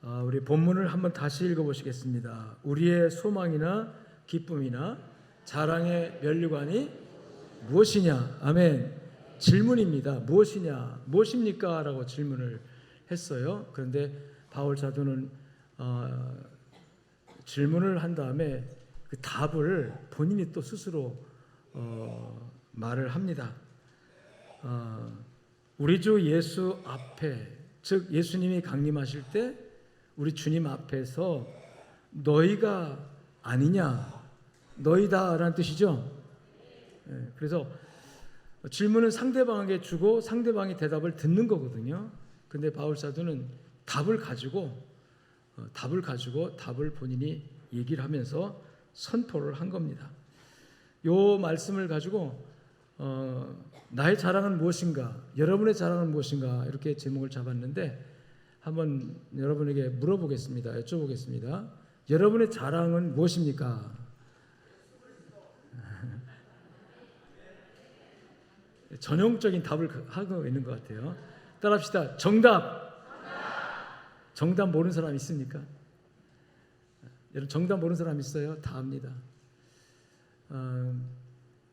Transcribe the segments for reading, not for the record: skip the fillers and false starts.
우리 본문을 한번 다시 읽어보시겠습니다. 우리의 소망이나 기쁨이나 자랑의 면류관이 무엇이냐? 아멘. 질문입니다. 무엇이냐? 무엇입니까? 라고 질문을 했어요. 그런데 바울 사도는 질문을 한 다음에 그 답을 본인이 또 스스로 말을 합니다. 우리 주 예수 앞에, 즉 예수님이 강림하실 때 우리 주님 앞에서 너희가 아니냐, 너희다라는 뜻이죠. 그래서 질문은 상대방에게 주고 상대방이 대답을 듣는 거거든요. 근데 바울 사도는 답을 가지고 답을 본인이 얘기를 하면서 선포를 한 겁니다. 요 말씀을 가지고 나의 자랑은 무엇인가, 여러분의 자랑은 무엇인가, 이렇게 제목을 잡았는데 한번 여러분에게 물어보겠습니다. 여쭤보겠습니다. 여러분의 자랑은 무엇입니까? 전형적인 답을 하고 있는 것 같아요. 따라합시다. 정답. 정답 모르는 사람 있습니까? 여러분 정답 모르는 사람 있어요? 다 압니다.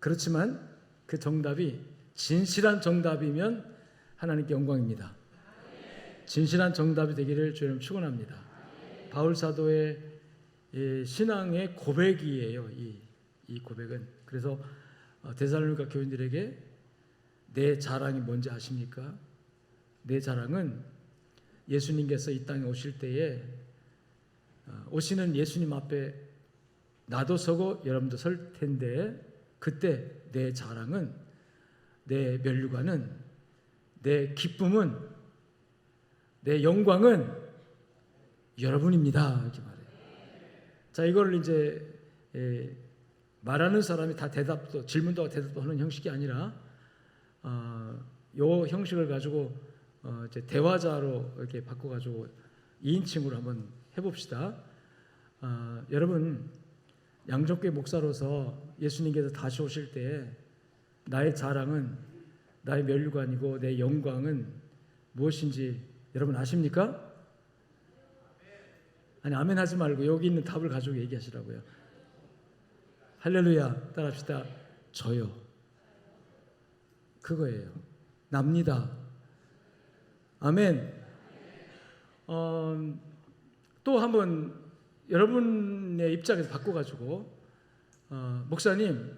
그렇지만 그 정답이 진실한 정답이면 하나님께 영광입니다. 진실한 정답이 되기를 주님 축원합니다. 바울 사도의 신앙의 고백이에요. 이 고백은. 그래서 데살로니가 교인들에게 내 자랑이 뭔지 아십니까? 내 자랑은 예수님께서 이 땅에 오실 때에 오시는 예수님 앞에 나도 서고 여러분도 설 텐데 그때 내 자랑은, 내 면류관은, 내 기쁨은, 내 영광은 여러분입니다. 이렇게 말해요. 자, 이걸 이제 말하는 사람이 다 대답도, 질문도 대답도 하는 형식이 아니라 요 형식을 가지고 이제 대화자로 이렇게 바꿔가지고 2인칭으로 한번 해봅시다. 여러분 양정교회 목사로서 예수님께서 다시 오실 때 나의 자랑은, 나의 면류관이고 내 영광은 무엇인지 여러분 아십니까? 아니 아멘 하지 말고 여기 있는 답을 가지고 얘기하시라고요. 할렐루야. 따라합시다. 저요. 그거예요. 납니다. 아멘. 또 한번 여러분의 입장에서 바꿔가지고 목사님,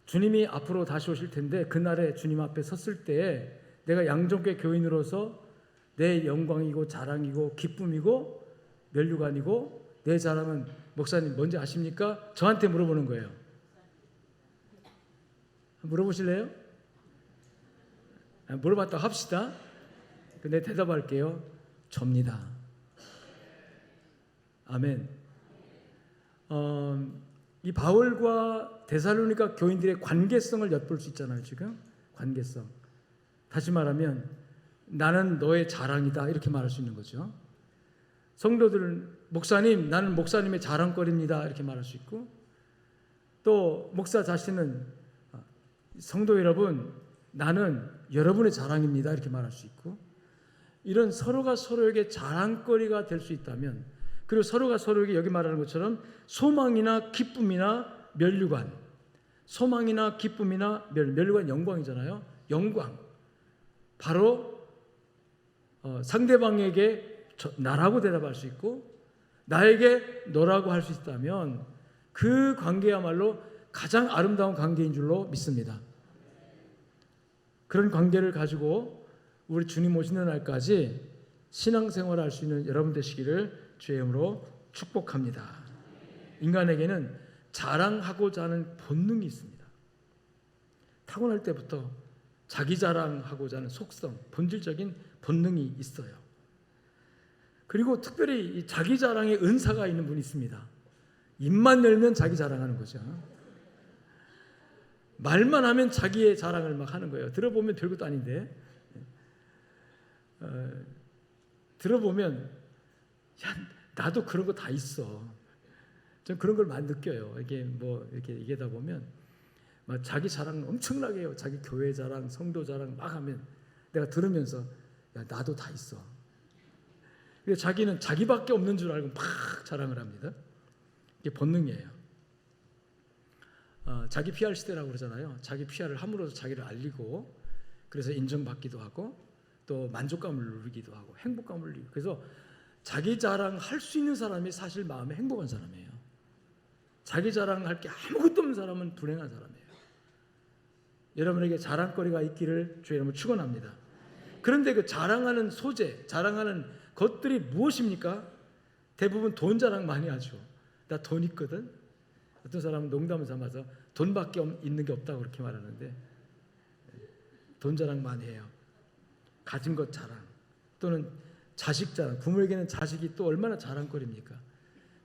주님이 앞으로 다시 오실 텐데 그날에 주님 앞에 섰을 때 내가 양정교회 교인으로서 내 영광이고 자랑이고 기쁨이고 면류관이고 내 자랑은 목사님 뭔지 아십니까? 저한테 물어보는 거예요. 물어보실래요? 물어봤다 합시다. 근데 대답할게요. 접니다. 아멘. 이 바울과 데살로니가 교인들의 관계성을 엿볼 수 있잖아요. 지금 관계성. 다시 말하면 나는 너의 자랑이다 이렇게 말할 수 있는 거죠. 성도들은 목사님, 나는 목사님의 자랑거리입니다 이렇게 말할 수 있고, 또 목사 자신은 성도 여러분, 나는 여러분의 자랑입니다 이렇게 말할 수 있고, 이런 서로가 서로에게 자랑거리가 될 수 있다면, 그리고 서로가 서로에게 여기 말하는 것처럼 소망이나 기쁨이나 면류관, 소망이나 기쁨이나 면류관 영광이잖아요. 영광. 바로 상대방에게 나라고 대답할 수 있고 나에게 너라고 할 수 있다면 그 관계야말로 가장 아름다운 관계인 줄로 믿습니다. 그런 관계를 가지고 우리 주님 오시는 날까지 신앙생활을 할 수 있는 여러분 되시기를 주의 이름으로 축복합니다. 인간에게는 자랑하고자 하는 본능이 있습니다. 타고날 때부터 자기 자랑하고자 하는 속성, 본질적인 본능이 있어요. 그리고 특별히 이 자기 자랑의 은사가 있는 분이 있습니다. 입만 열면 자기 자랑하는 거죠. 말만 하면 자기의 자랑을 막 하는 거예요. 들어보면 별것도 아닌데 들어보면 야, 나도 그런 거 다 있어. 전 그런 걸 많이 느껴요. 이게 뭐 이렇게 얘기하다 보면 막 자기 자랑 엄청나게 해요. 자기 교회 자랑, 성도 자랑 막 하면 내가 들으면서 야, 나도 다 있어. 그래서 자기는 자기밖에 없는 줄 알고 막 자랑을 합니다. 이게 본능이에요. 자기 PR 시대라고 그러잖아요. 자기 PR을 함으로써 자기를 알리고 그래서 인정받기도 하고 또 만족감을 누리기도 하고 행복감을 누리고 그래서 자기 자랑할 수 있는 사람이 사실 마음에 행복한 사람이에요. 자기 자랑할 게 아무것도 없는 사람은 불행한 사람이에요. 여러분에게 자랑거리가 있기를 주의 이름으로 축원합니다. 그런데 그 자랑하는 소재, 자랑하는 것들이 무엇입니까? 대부분 돈 자랑 많이 하죠. 나 돈 있거든. 어떤 사람은 농담을 삼아서 돈밖에 있는 게 없다고 그렇게 말하는데 돈 자랑 많이 해요. 가진 것 자랑 또는 자식 자랑. 부모에게는 자식이 또 얼마나 자랑거리입니까?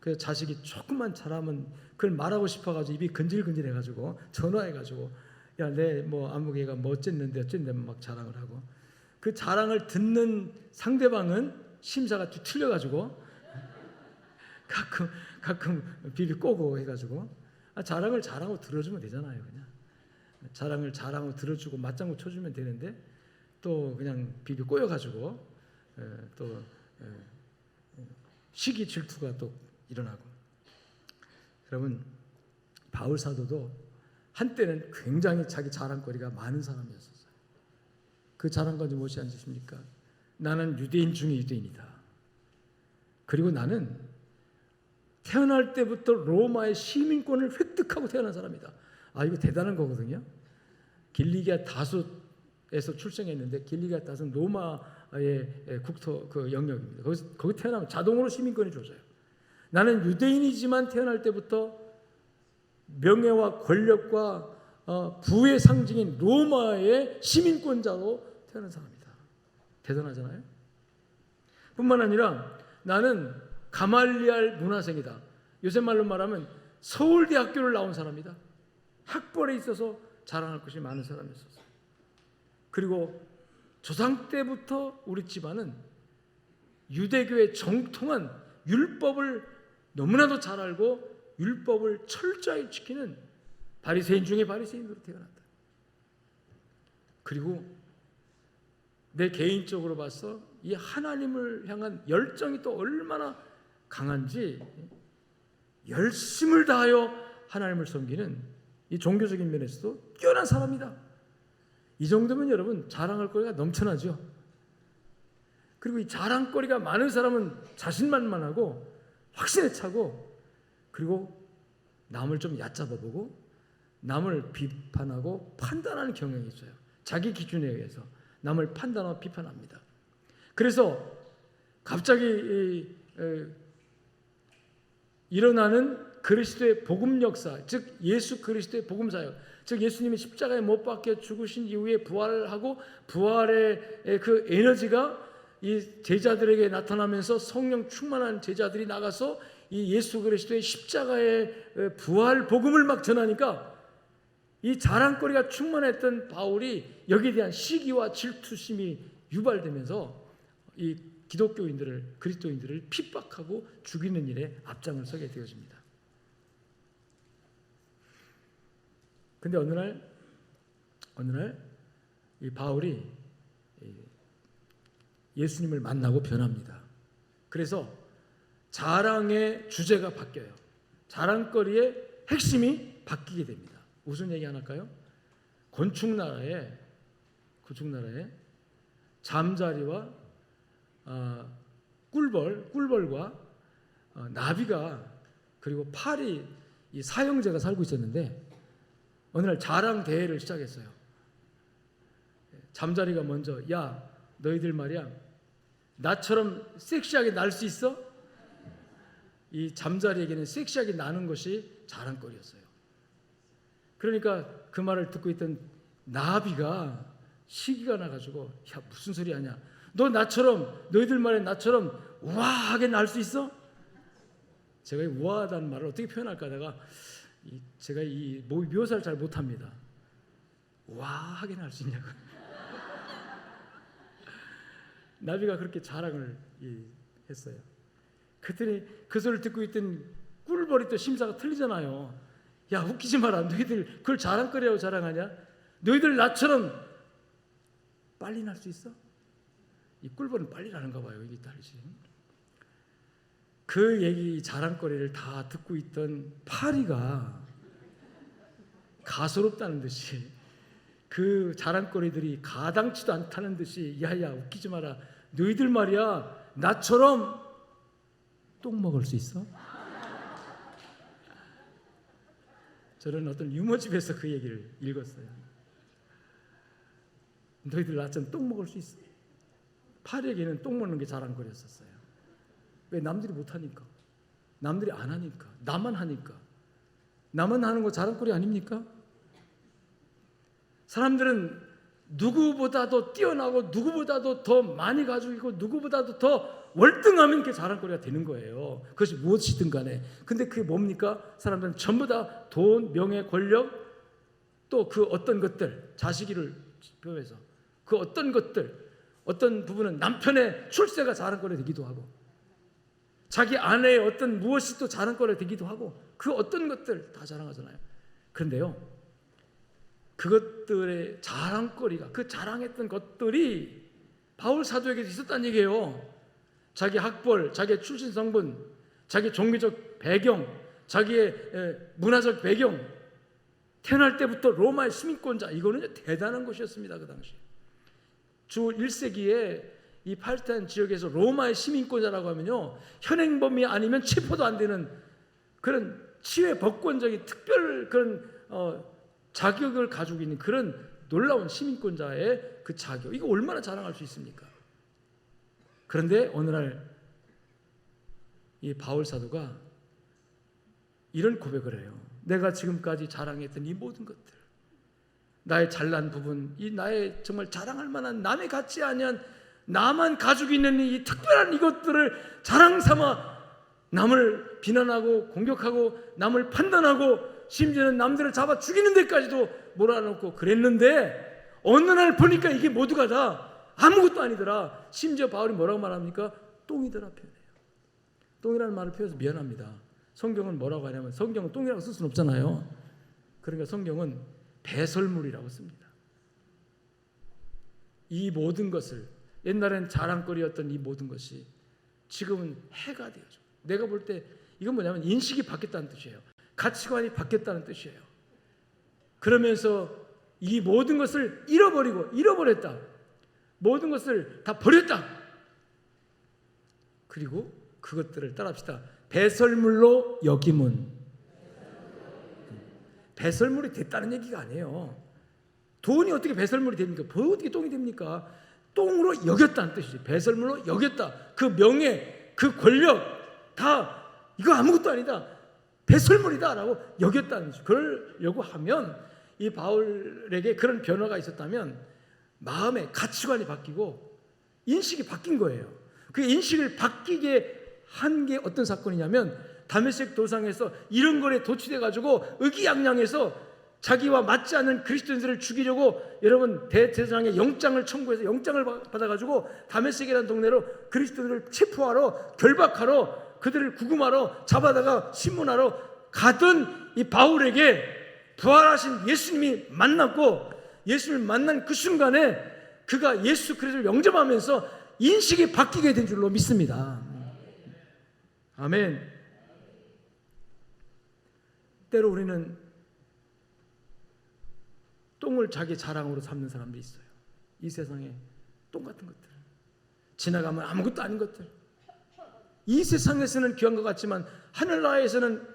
그래서 자식이 조금만 잘하면 그걸 말하고 싶어가지고 입이 근질근질해가지고 전화해가지고 야 내 뭐 아무개가 뭐 어쨌는데 막 자랑을 하고 그 자랑을 듣는 상대방은 심사가 틀려가지고 가끔 비비 꼬고 해가지고 자랑을 잘하고 들어주면 되잖아요. 그냥 자랑을 잘하고 들어주고 맞장구 쳐주면 되는데 또 그냥 비비 꼬여가지고 또 시기 질투가 또 일어나고. 여러분 바울 사도도 한때는 굉장히 자기 자랑거리가 많은 사람이었어요. 그 자랑거리 무엇이 아니십니까? 나는 유대인 중에 유대인이다. 그리고 나는 태어날 때부터 로마의 시민권을 획득하고 태어난 사람이다. 이거 대단한 거거든요. 길리기아 다수에서 출생했는데 길리기아 다수는 로마의 국토 그 영역입니다. 거기 태어나면 자동으로 시민권이 주어져요. 나는 유대인이지만 태어날 때부터 명예와 권력과 부의 상징인 로마의 시민권자로 태어난 사람이다. 대단하잖아요. 뿐만 아니라 나는 가말리알 문화생이다. 요새 말로 말하면 서울대학교를 나온 사람이다. 학벌에 있어서 자랑할 것이 많은 사람이었어요. 그리고 조상 때부터 우리 집안은 유대교의 정통한 율법을 너무나도 잘 알고 율법을 철저히 지키는 바리새인 중에 바리새인으로 태어났다. 그리고 내 개인적으로 봐서 이 하나님을 향한 열정이 또 얼마나 강한지 열심을 다하여 하나님을 섬기는 이 종교적인 면에서도 뛰어난 사람이다. 이 정도면 여러분 자랑할 거리가 넘쳐나죠. 그리고 이 자랑거리가 많은 사람은 자신만만하고 확신에 차고 그리고 남을 좀 얕잡아보고 남을 비판하고 판단하는 경향이 있어요. 자기 기준에 의해서 남을 판단하고 비판합니다. 그래서 갑자기 일어나는 그리스도의 복음 역사, 즉 예수 그리스도의 복음 사역, 즉 예수님이 십자가에 못 박혀 죽으신 이후에 부활하고 부활의 그 에너지가 이 제자들에게 나타나면서 성령 충만한 제자들이 나가서 이 예수 그리스도의 십자가의 부활 복음을 막 전하니까 이 자랑거리가 충만했던 바울이 여기에 대한 시기와 질투심이 유발되면서 이 기독교인들을 그리스도인들을 핍박하고 죽이는 일에 앞장을 서게 되어집니다. 근데 어느 날 이 바울이 예수님을 만나고 변합니다. 그래서 자랑의 주제가 바뀌어요. 자랑거리의 핵심이 바뀌게 됩니다. 무슨 얘기 하나 할까요? 곤충나라에 잠자리와 꿀벌과 나비가 그리고 파리 이 사형제가 살고 있었는데 어느 날 자랑 대회를 시작했어요. 잠자리가 먼저 야 너희들 말이야 나처럼 섹시하게 날 수 있어? 이 잠자리에게는 섹시하게 나는 것이 자랑거리였어요. 그러니까 그 말을 듣고 있던 나비가 시기가 나가지고 야 무슨 소리 하냐? 너 나처럼 너희들 말에 나처럼 우아하게 날 수 있어? 제가 이 우아하다는 말을 어떻게 표현할까 하다가 제가 이 묘사를 잘 못합니다. 우아하게 날 수 있냐고. 나비가 그렇게 자랑을 했어요. 그랬더니 그 소리를 듣고 있던 꿀벌이 또 심사가 틀리잖아요. 야 웃기지 마라. 너희들 그걸 자랑거리라고 자랑하냐? 너희들 나처럼 빨리 날 수 있어? 이 꿀벌은 빨리 나는가 봐요. 이게 다르지. 그 얘기 자랑거리를 다 듣고 있던 파리가 가소롭다는 듯이 그 자랑거리들이 가당치도 않다는 듯이 야야 웃기지 마라. 너희들 말이야 나처럼 똥 먹을 수 있어? 저는 어떤 유머집에서 그 얘기를 읽었어요. 너희들 나처럼 똥 먹을 수 있어? 파리에게는 똥 먹는 게 자랑거리였었어요. 왜? 남들이 못하니까, 남들이 안 하니까, 나만 하니까. 나만 하는 거 자랑거리 아닙니까? 사람들은 누구보다도 뛰어나고 누구보다도 더 많이 가지고 있고 누구보다도 더 월등하면 그게 자랑거리가 되는 거예요. 그것이 무엇이든 간에. 근데 그게 뭡니까? 사람들은 전부 다 돈, 명예, 권력, 또 그 어떤 것들, 자식이를 표해서 그 어떤 것들, 어떤 부분은 남편의 출세가 자랑거리 되기도 하고 자기 아내의 어떤 무엇이 또 자랑거리 되기도 하고 그 어떤 것들 다 자랑하잖아요. 그런데요, 그것들의 자랑거리가, 그 자랑했던 것들이 바울 사도에게도 있었다는 얘기예요. 자기 학벌, 자기의 출신 성분, 자기 종교적 배경, 자기의 문화적 배경, 태어날 때부터 로마의 시민권자, 이거는 대단한 것이었습니다. 그 당시 주 1세기에 이 팔레스타인 지역에서 로마의 시민권자라고 하면요, 현행범이 아니면 체포도 안 되는 그런 치외 법권적인 특별 그런 자격을 가지고 있는 그런 놀라운 시민권자의 그 자격, 이거 얼마나 자랑할 수 있습니까? 그런데 어느 날 이 바울 사도가 이런 고백을 해요. 내가 지금까지 자랑했던 이 모든 것들, 나의 잘난 부분, 이 나의 정말 자랑할 만한 남의 같지 아니한 나만 가지고 있는 이 특별한 이것들을 자랑 삼아 남을 비난하고 공격하고 남을 판단하고 심지어는 남들을 잡아 죽이는 데까지도 몰아넣고 그랬는데 어느 날 보니까 이게 모두가 다 아무것도 아니더라. 심지어 바울이 뭐라고 말합니까? 똥이더라 표현해요. 똥이라는 말을 표현해서 미안합니다. 성경은 뭐라고 하냐면, 성경은 똥이라고 쓸 수는 없잖아요. 그러니까 성경은 배설물이라고 씁니다. 이 모든 것을, 옛날엔 자랑거리였던 이 모든 것이 지금은 해가 되어져. 내가 볼 때 이건 뭐냐면 인식이 바뀌었다는 뜻이에요. 가치관이 바뀌었다는 뜻이에요. 그러면서 이 모든 것을 잃어버렸다. 모든 것을 다 버렸다. 그리고 그것들을 따라합시다. 배설물로 여김은. 배설물이 됐다는 얘기가 아니에요. 돈이 어떻게 배설물이 됩니까? 어떻게 똥이 됩니까? 똥으로 여겼다는 뜻이지. 배설물로 여겼다. 그 명예, 그 권력 다 이거 아무것도 아니다. 배설물이다 라고 여겼다는 거죠. 그러려고 하면 이 바울에게 그런 변화가 있었다면 마음의 가치관이 바뀌고 인식이 바뀐 거예요. 그 인식을 바뀌게 한 게 어떤 사건이냐면, 다메섹 도상에서 이런 거에 도취돼 가지고 의기양양해서 자기와 맞지 않는 그리스도인들을 죽이려고 여러분 대제사장의 영장을 청구해서 영장을 받아가지고 다메섹이라는 동네로 그리스도인들을 체포하러, 결박하러, 그들을 구금하러, 잡아다가 신문하러 가던 이 바울에게 부활하신 예수님이 만났고, 예수님을 만난 그 순간에 그가 예수 그리스도를 영접하면서 인식이 바뀌게 된 줄로 믿습니다. 아멘. 때로 우리는 똥을 자기 자랑으로 삼는 사람들이 있어요. 이 세상에 똥 같은 것들, 지나가면 아무것도 아닌 것들, 이 세상에서는 귀한 것 같지만 하늘나라에서는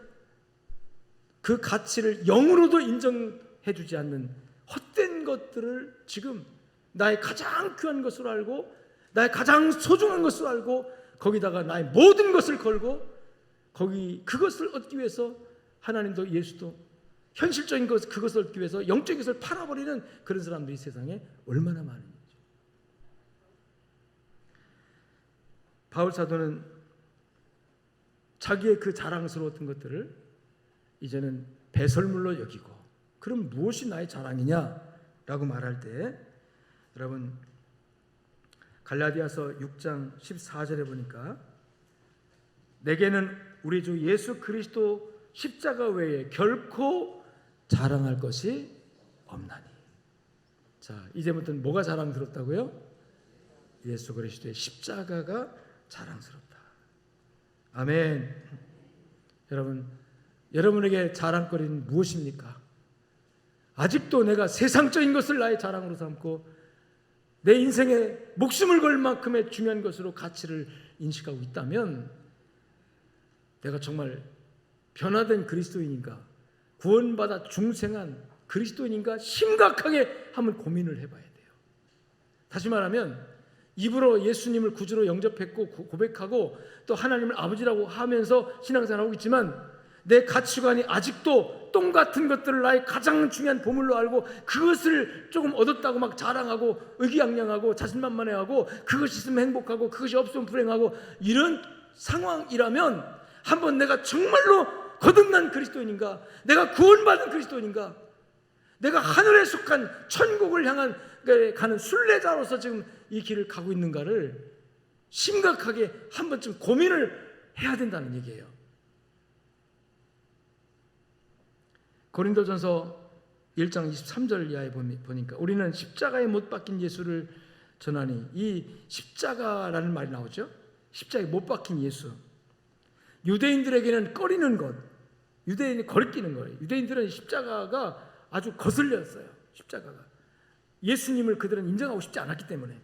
그 가치를 영으로도 인정해 주지 않는 헛된 것들을 지금 나의 가장 귀한 것으로 알고, 나의 가장 소중한 것으로 알고, 거기다가 나의 모든 것을 걸고 그것을 얻기 위해서 하나님도 예수도 현실적인 것, 그것을 얻기 위해서 영적인 것을 팔아버리는 그런 사람들이 세상에 얼마나 많은지. 바울 사도는 자기의 그 자랑스러웠던 것들을 이제는 배설물로 여기고, 그럼 무엇이 나의 자랑이냐라고 말할 때, 여러분 갈라디아서 6장 14절에 보니까 내게는 우리 주 예수 그리스도 십자가 외에 결코 자랑할 것이 없나니. 자, 이제부터는 뭐가 자랑스럽다고요? 예수 그리스도의 십자가가 자랑스럽다. 아멘. 여러분에게 자랑거리는 무엇입니까? 아직도 내가 세상적인 것을 나의 자랑으로 삼고 내 인생에 목숨을 걸 만큼의 중요한 것으로 가치를 인식하고 있다면 내가 정말 변화된 그리스도인인가, 구원받아 중생한 그리스도인인가 심각하게 한번 고민을 해봐야 돼요. 다시 말하면 입으로 예수님을 구주로 영접했고 고백하고 또 하나님을 아버지라고 하면서 신앙생활하고 있지만 내 가치관이 아직도 똥 같은 것들을 나의 가장 중요한 보물로 알고 그것을 조금 얻었다고 막 자랑하고 의기양양하고 자신만만해하고 그것이 있으면 행복하고 그것이 없으면 불행하고 이런 상황이라면 한번 내가 정말로 거듭난 그리스도인인가, 내가 구원받은 그리스도인인가, 내가 하늘에 속한 천국을 향한 가는 순례자로서 지금 이 길을 가고 있는가를 심각하게 한 번쯤 고민을 해야 된다는 얘기예요. 고린도전서 1장 23절 이하에 보니까 우리는 십자가에 못 박힌 예수를 전하니, 이 십자가라는 말이 나오죠. 십자가에 못 박힌 예수. 유대인들에게는 꺼리는 것, 유대인이 거리끼는 거예요. 유대인들은 십자가가 아주 거슬렸어요. 십자가가 예수님을 그들은 인정하고 싶지 않았기 때문에.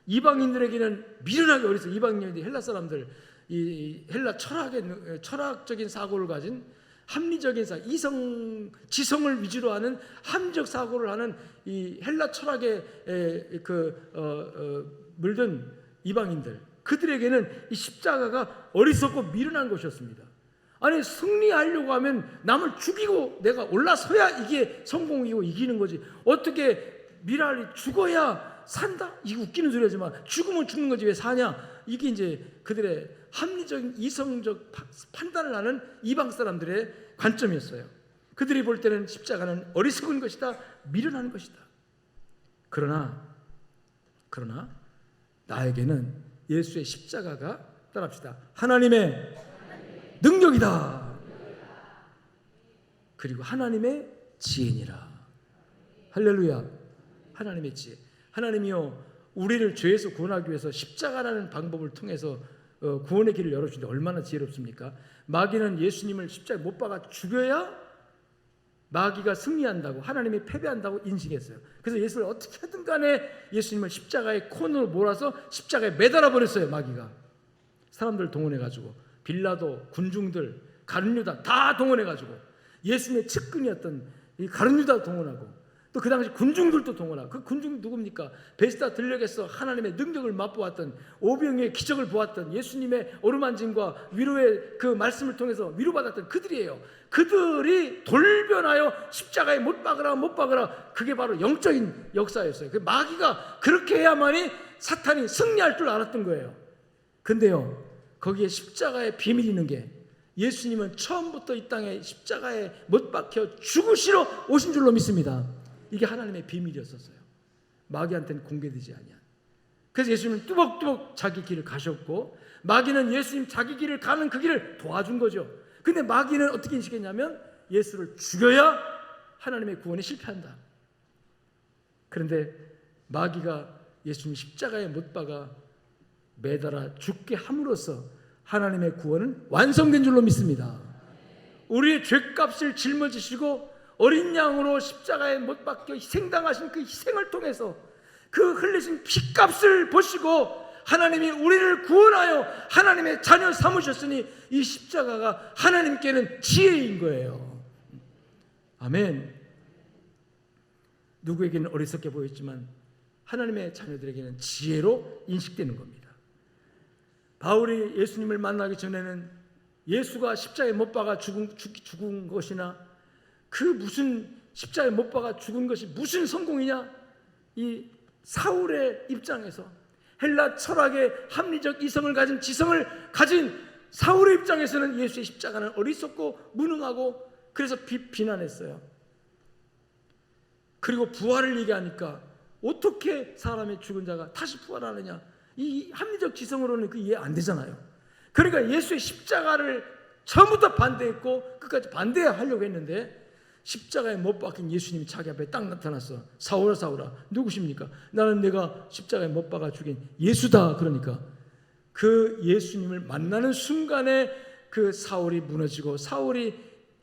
이방인들에게는 미련하게 어렸어요. 이방인들이 헬라 사람들, 이 헬라 철학적인 사고를 가진 합리적인 지성을 위주로 하는 합리적 사고를 하는 이 헬라 철학에 물든 이방인들, 그들에게는 이 십자가가 어리석고 미련한 것이었습니다. 아니, 승리하려고 하면 남을 죽이고 내가 올라서야 이게 성공이고 이기는 거지. 어떻게 미랄이 죽어야 산다? 이거 웃기는 소리하지만 죽으면 죽는 거지 왜 사냐? 이게 이제 그들의 합리적인 이성적 판단을 하는 이방 사람들의 관점이었어요. 그들이 볼 때는 십자가는 어리석은 것이다, 미련한 것이다. 그러나 나에게는 예수의 십자가가, 따라합시다, 하나님의 능력이다. 그리고 하나님의 지혜니라. 할렐루야. 하나님의 지혜. 하나님이요, 우리를 죄에서 구원하기 위해서 십자가라는 방법을 통해서 구원의 길을 열어주는데 얼마나 지혜롭습니까? 마귀는 예수님을 십자가에 못 박아 죽여야 마귀가 승리한다고, 하나님이 패배한다고 인식했어요. 그래서 예수를 어떻게든 간에 예수님을 십자가의 코너로 몰아서 십자가에 매달아 버렸어요. 마귀가 사람들 동원해가지고, 빌라도, 군중들, 가룟유다 다 동원해가지고, 예수님의 측근이었던 이 가룟유다 동원하고, 또 그 당시 군중들도 동원하고, 그 군중 누굽니까? 베스다 들녘에서 하나님의 능력을 맛보았던, 오병이의 기적을 보았던, 예수님의 어루만짐과 위로의 그 말씀을 통해서 위로받았던 그들이에요. 그들이 돌변하여 십자가에 못 박으라. 그게 바로 영적인 역사였어요. 그 마귀가 그렇게 해야만이 사탄이 승리할 줄 알았던 거예요. 근데요, 거기에 십자가의 비밀이 있는 게, 예수님은 처음부터 이 땅에 십자가에 못 박혀 죽으시러 오신 줄로 믿습니다. 이게 하나님의 비밀이었었어요. 마귀한테는 공개되지 아니한. 그래서 예수님은 뚜벅뚜벅 자기 길을 가셨고, 마귀는 예수님 자기 길을 가는 그 길을 도와준 거죠. 근데 마귀는 어떻게 인식했냐면 예수를 죽여야 하나님의 구원에 실패한다. 그런데 마귀가 예수님 십자가에 못 박아 매달아 죽게 함으로써 하나님의 구원은 완성된 줄로 믿습니다. 우리의 죄값을 짊어지시고 어린 양으로 십자가에 못 박혀 희생당하신 그 희생을 통해서 그 흘리신 피값을 보시고 하나님이 우리를 구원하여 하나님의 자녀 삼으셨으니 이 십자가가 하나님께는 지혜인 거예요. 아멘. 누구에게는 어리석게 보였지만 하나님의 자녀들에게는 지혜로 인식되는 겁니다. 바울이 예수님을 만나기 전에는 예수가 십자가에 못 박아 죽은 것이나, 그 무슨 십자가에 못 박아 죽은 것이 무슨 성공이냐? 이 사울의 입장에서, 헬라 철학의 합리적 이성을 가진, 지성을 가진 사울의 입장에서는 예수의 십자가는 어리석고 무능하고, 그래서 비난했어요. 그리고 부활을 얘기하니까 어떻게 사람의 죽은 자가 다시 부활하느냐? 이 합리적 지성으로는 그 이해 안 되잖아요. 그러니까 예수의 십자가를 처음부터 반대했고 끝까지 반대하려고 했는데, 십자가에 못 박힌 예수님이 자기 앞에 딱 나타났어. 사울아, 사울아, 누구십니까? 나는 내가 십자가에 못 박아 죽인 예수다. 그러니까 그 예수님을 만나는 순간에 그 사울이 무너지고 사울이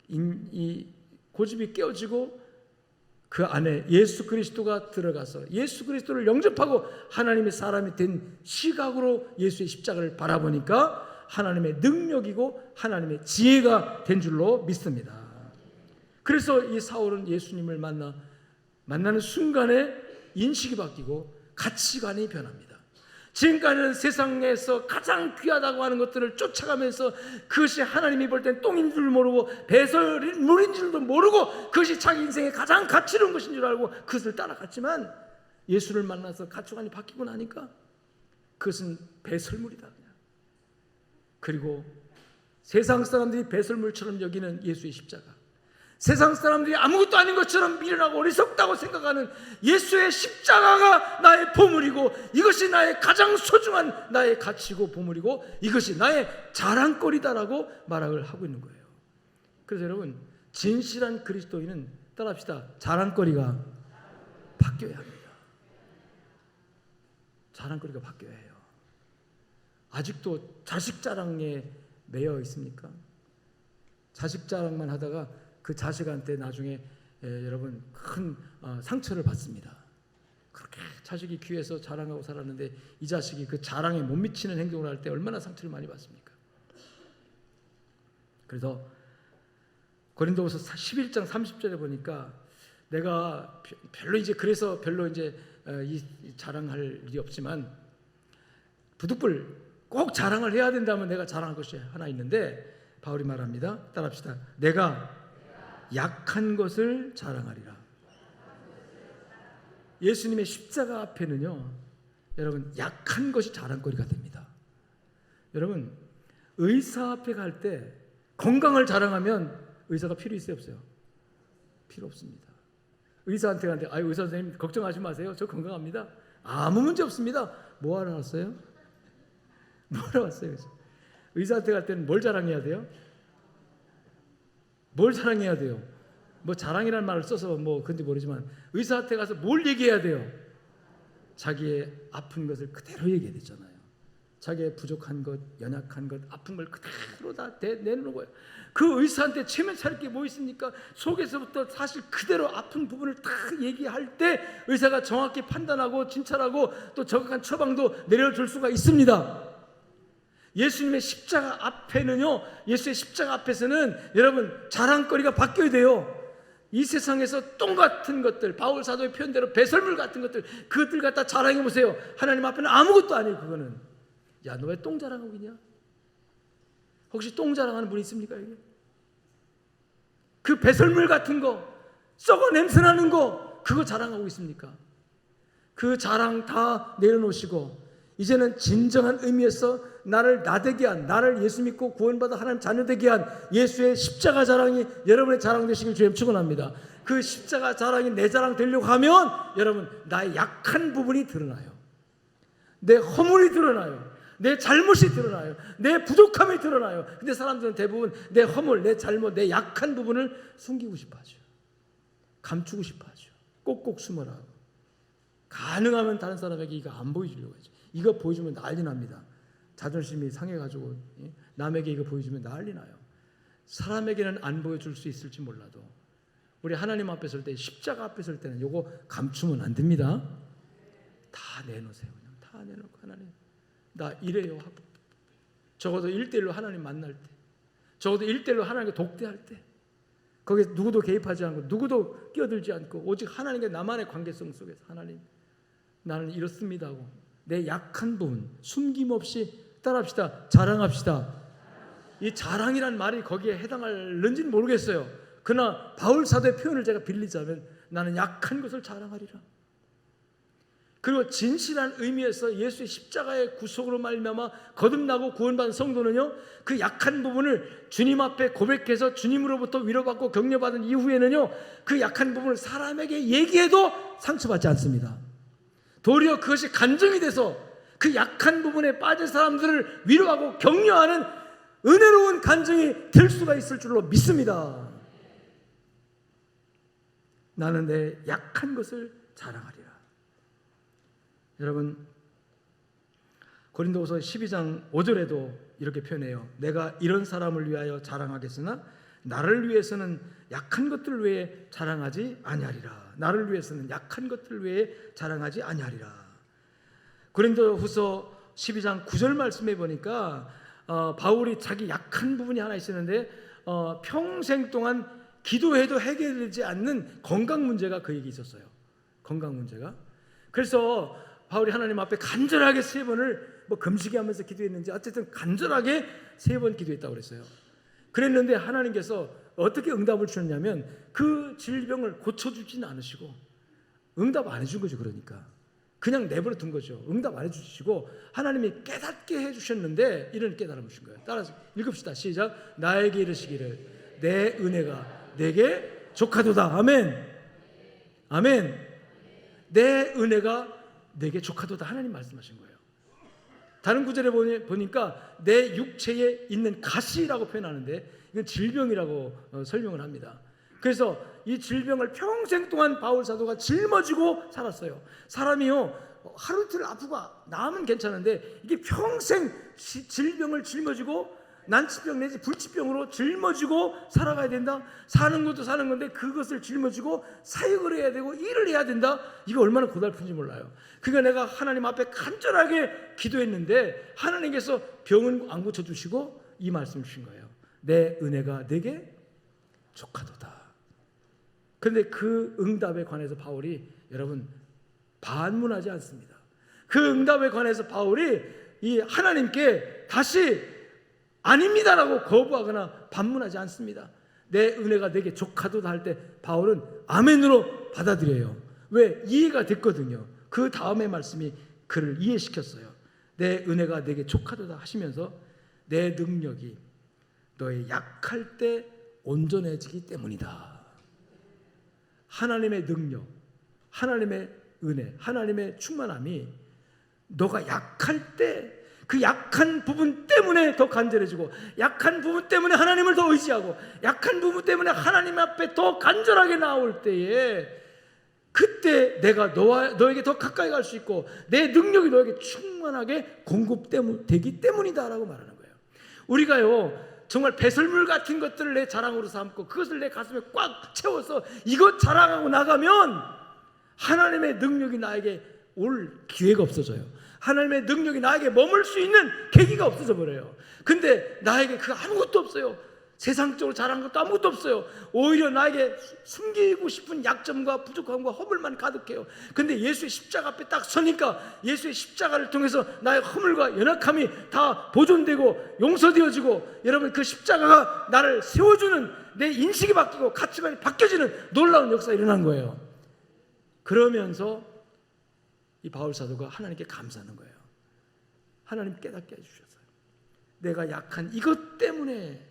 이 고집이 깨어지고 그 안에 예수 그리스도가 들어가서 예수 그리스도를 영접하고 하나님의 사람이 된 시각으로 예수의 십자가를 바라보니까 하나님의 능력이고 하나님의 지혜가 된 줄로 믿습니다. 그래서 이 사울은 예수님을 만나는 순간에 인식이 바뀌고 가치관이 변합니다. 지금까지는 세상에서 가장 귀하다고 하는 것들을 쫓아가면서 그것이 하나님이 볼 땐 똥인 줄 모르고 배설물인 줄도 모르고 그것이 자기 인생의 가장 가치로운 것인 줄 알고 그것을 따라갔지만 예수를 만나서 가치관이 바뀌고 나니까 그것은 배설물이다 그냥. 그리고 세상 사람들이 배설물처럼 여기는 예수의 십자가, 세상 사람들이 아무것도 아닌 것처럼 미련하고 어리석다고 생각하는 예수의 십자가가 나의 보물이고 이것이 나의 가장 소중한 나의 가치고 보물이고 이것이 나의 자랑거리다라고 말을 하고 있는 거예요. 그래서 여러분, 진실한 그리스도인은 따라합시다. 자랑거리가 바뀌어야 합니다. 자랑거리가 바뀌어야 해요. 아직도 자식 자랑에 매여 있습니까? 자식 자랑만 하다가 그 자식한테 나중에 여러분 큰 상처를 받습니다. 그렇게 자식이 귀해서 자랑하고 살았는데 이 자식이 그 자랑에 못 미치는 행동을 할 때 얼마나 상처를 많이 받습니까? 그래서 고린도후서 11장 30절에 보니까 내가 별로 이제 그래서 별로 이제 이 자랑할 일이 없지만 부득불 꼭 자랑을 해야 된다면 내가 자랑할 것이 하나 있는데 바울이 말합니다. 따라합시다. 내가 약한 것을 자랑하리라. 예수님의 십자가 앞에는요, 여러분 약한 것이 자랑거리가 됩니다. 여러분 의사 앞에 갈 때 건강을 자랑하면 의사가 필요 있어요 없어요? 필요 없습니다. 의사한테 가는데 아유 의사 선생님 걱정하지 마세요. 저 건강합니다. 아무 문제 없습니다. 뭐 하러 왔어요? 뭐 하러 왔어요? 의사한테 갈 때는 뭘 자랑해야 돼요? 뭘 자랑해야 돼요? 뭐 자랑이라는 말을 써서 뭐 그런지 모르지만 의사한테 가서 뭘 얘기해야 돼요? 자기의 아픈 것을 그대로 얘기해야 되잖아요. 자기의 부족한 것, 연약한 것, 아픈 걸 그대로 다 내놓는 거예요. 그 의사한테 체면 차릴 게 뭐 있습니까? 속에서부터 사실 그대로 아픈 부분을 다 얘기할 때 의사가 정확히 판단하고 진찰하고 또 정확한 처방도 내려줄 수가 있습니다. 예수님의 십자가 앞에는요, 예수의 십자가 앞에서는 여러분 자랑거리가 바뀌어야 돼요. 이 세상에서 똥 같은 것들, 바울 사도의 표현대로 배설물 같은 것들, 그것들 갖다 자랑해 보세요. 하나님 앞에는 아무것도 아니에요. 그거는. 야, 너 왜 똥 자랑하고 있냐? 혹시 똥 자랑하는 분 있습니까 여기? 그 배설물 같은 거, 썩어 냄새나는 거, 그거 자랑하고 있습니까? 그 자랑 다 내려놓으시고 이제는 진정한 의미에서 나를 나되게 한, 나를 예수 믿고 구원받아 하나님 자녀 되게 한 예수의 십자가 자랑이 여러분의 자랑 되시길 주님 축원합니다. 그 십자가 자랑이 내 자랑 되려고 하면 여러분 나의 약한 부분이 드러나요. 내 허물이 드러나요. 내 잘못이 드러나요. 내 부족함이 드러나요. 근데 사람들은 대부분 내 허물, 내 잘못, 내 약한 부분을 숨기고 싶어 하죠. 감추고 싶어 하죠. 꼭꼭 숨어라. 가능하면 다른 사람에게 이거 안 보여주려고 하죠. 이거 보여주면 난리 납니다. 자존심이 상해가지고 남에게 이거 보여주면 난리 나요. 사람에게는 안 보여줄 수 있을지 몰라도 우리 하나님 앞에 설 때, 십자가 앞에 설 때는 이거 감추면 안 됩니다. 다 내놓으세요. 그냥 다 내놓고 하나님 나 이래요 하고 적어도 1대1로 하나님 만날 때, 적어도 1대1로 하나님과 독대할 때 거기에 누구도 개입하지 않고 누구도 끼어들지 않고 오직 하나님과 나만의 관계성 속에서 하나님 나는 이렇습니다 하고 내 약한 부분 숨김없이 따라합시다. 자랑합시다. 이 자랑이란 말이 거기에 해당할는지는 모르겠어요. 그러나 바울 사도의 표현을 제가 빌리자면 나는 약한 것을 자랑하리라. 그리고 진실한 의미에서 예수의 십자가의 구속으로 말미암아 거듭나고 구원받은 성도는요, 그 약한 부분을 주님 앞에 고백해서 주님으로부터 위로받고 격려받은 이후에는요, 그 약한 부분을 사람에게 얘기해도 상처받지 않습니다. 도리어 그것이 간증이 돼서 그 약한 부분에 빠진 사람들을 위로하고 격려하는 은혜로운 간증이 될 수가 있을 줄로 믿습니다. 나는 내 약한 것을 자랑하리라. 여러분, 고린도후서 12장 5절에도 이렇게 표현해요. 내가 이런 사람을 위하여 자랑하겠으나 나를 위해서는 약한 것들 외에 자랑하지 아니하리라. 나를 위해서는 약한 것들 외에 자랑하지 아니하리라. 고린도후서 12장 9절 말씀해 보니까 바울이 자기 약한 부분이 하나 있었는데 평생 동안 기도해도 해결되지 않는 건강 문제가 그에게 있었어요. 건강 문제가. 그래서 바울이 하나님 앞에 간절하게 3번을 금식이 하면서 기도했는지 어쨌든 간절하게 3번 기도했다고 그랬어요. 그랬는데 하나님께서 어떻게 응답을 주셨냐면 그 질병을 고쳐주지는 않으시고 응답 안 해준 거죠. 그러니까 그냥 내버려 둔 거죠. 응답 안 해주시고 하나님이 깨닫게 해주셨는데 이런 깨달음을 주신 거예요. 따라서 읽읍시다. 시작. 나에게 이르시기를 내 은혜가 내게 족하도다. 아멘. 아멘. 내 은혜가 내게 족하도다. 하나님 말씀하신 거예요. 다른 구절에 보니까 내 육체에 있는 가시라고 표현하는데 이건 질병이라고 설명을 합니다. 그래서 이 질병을 평생 동안 바울 사도가 짊어지고 살았어요. 사람이요 하루 이틀 아프고 나으면 괜찮은데 이게 평생 질병을 짊어지고 난치병 내지 불치병으로 짊어지고 살아가야 된다. 사는 것도 사는 건데 그것을 짊어지고 사역을 해야 되고 일을 해야 된다. 이거 얼마나 고달픈지 몰라요. 그러니까 내가 하나님 앞에 간절하게 기도했는데 하나님께서 병은 안 고쳐주시고 이 말씀을 주신 거예요. 내 은혜가 내게 족하도다. 그런데 그 응답에 관해서 바울이 여러분 반문하지 않습니다. 그 응답에 관해서 바울이 이 하나님께 다시 아닙니다라고 거부하거나 반문하지 않습니다. 내 은혜가 내게 족하도다 할 때 바울은 아멘으로 받아들여요. 왜? 이해가 됐거든요. 그 다음의 말씀이 그를 이해시켰어요. 내 은혜가 내게 족하도다 하시면서 내 능력이 너의 약할 때 온전해지기 때문이다. 하나님의 능력, 하나님의 은혜, 하나님의 충만함이 너가 약할 때 그 약한 부분 때문에 더 간절해지고 약한 부분 때문에 하나님을 더 의지하고 약한 부분 때문에 하나님 앞에 더 간절하게 나올 때에 그때 내가 너에게 더 가까이 갈 수 있고 내 능력이 너에게 충만하게 공급되기 때문이다라고 말하는 거예요. 우리가요 정말 배설물 같은 것들을 내 자랑으로 삼고 그것을 내 가슴에 꽉 채워서 이것 자랑하고 나가면 하나님의 능력이 나에게 올 기회가 없어져요. 하나님의 능력이 나에게 머물 수 있는 계기가 없어져 버려요. 근데 나에게 그 아무것도 없어요. 세상적으로 잘한 것도 아무것도 없어요. 오히려 나에게 숨기고 싶은 약점과 부족함과 허물만 가득해요. 근데 예수의 십자가 앞에 딱 서니까 예수의 십자가를 통해서 나의 허물과 연약함이 다 보존되고 용서되어지고 여러분 그 십자가가 나를 세워주는 내 인식이 바뀌고 가치관이 바뀌어지는 놀라운 역사가 일어난 거예요. 그러면서 이 바울 사도가 하나님께 감사하는 거예요. 하나님 깨닫게 해주셨어요. 내가 약한 이것 때문에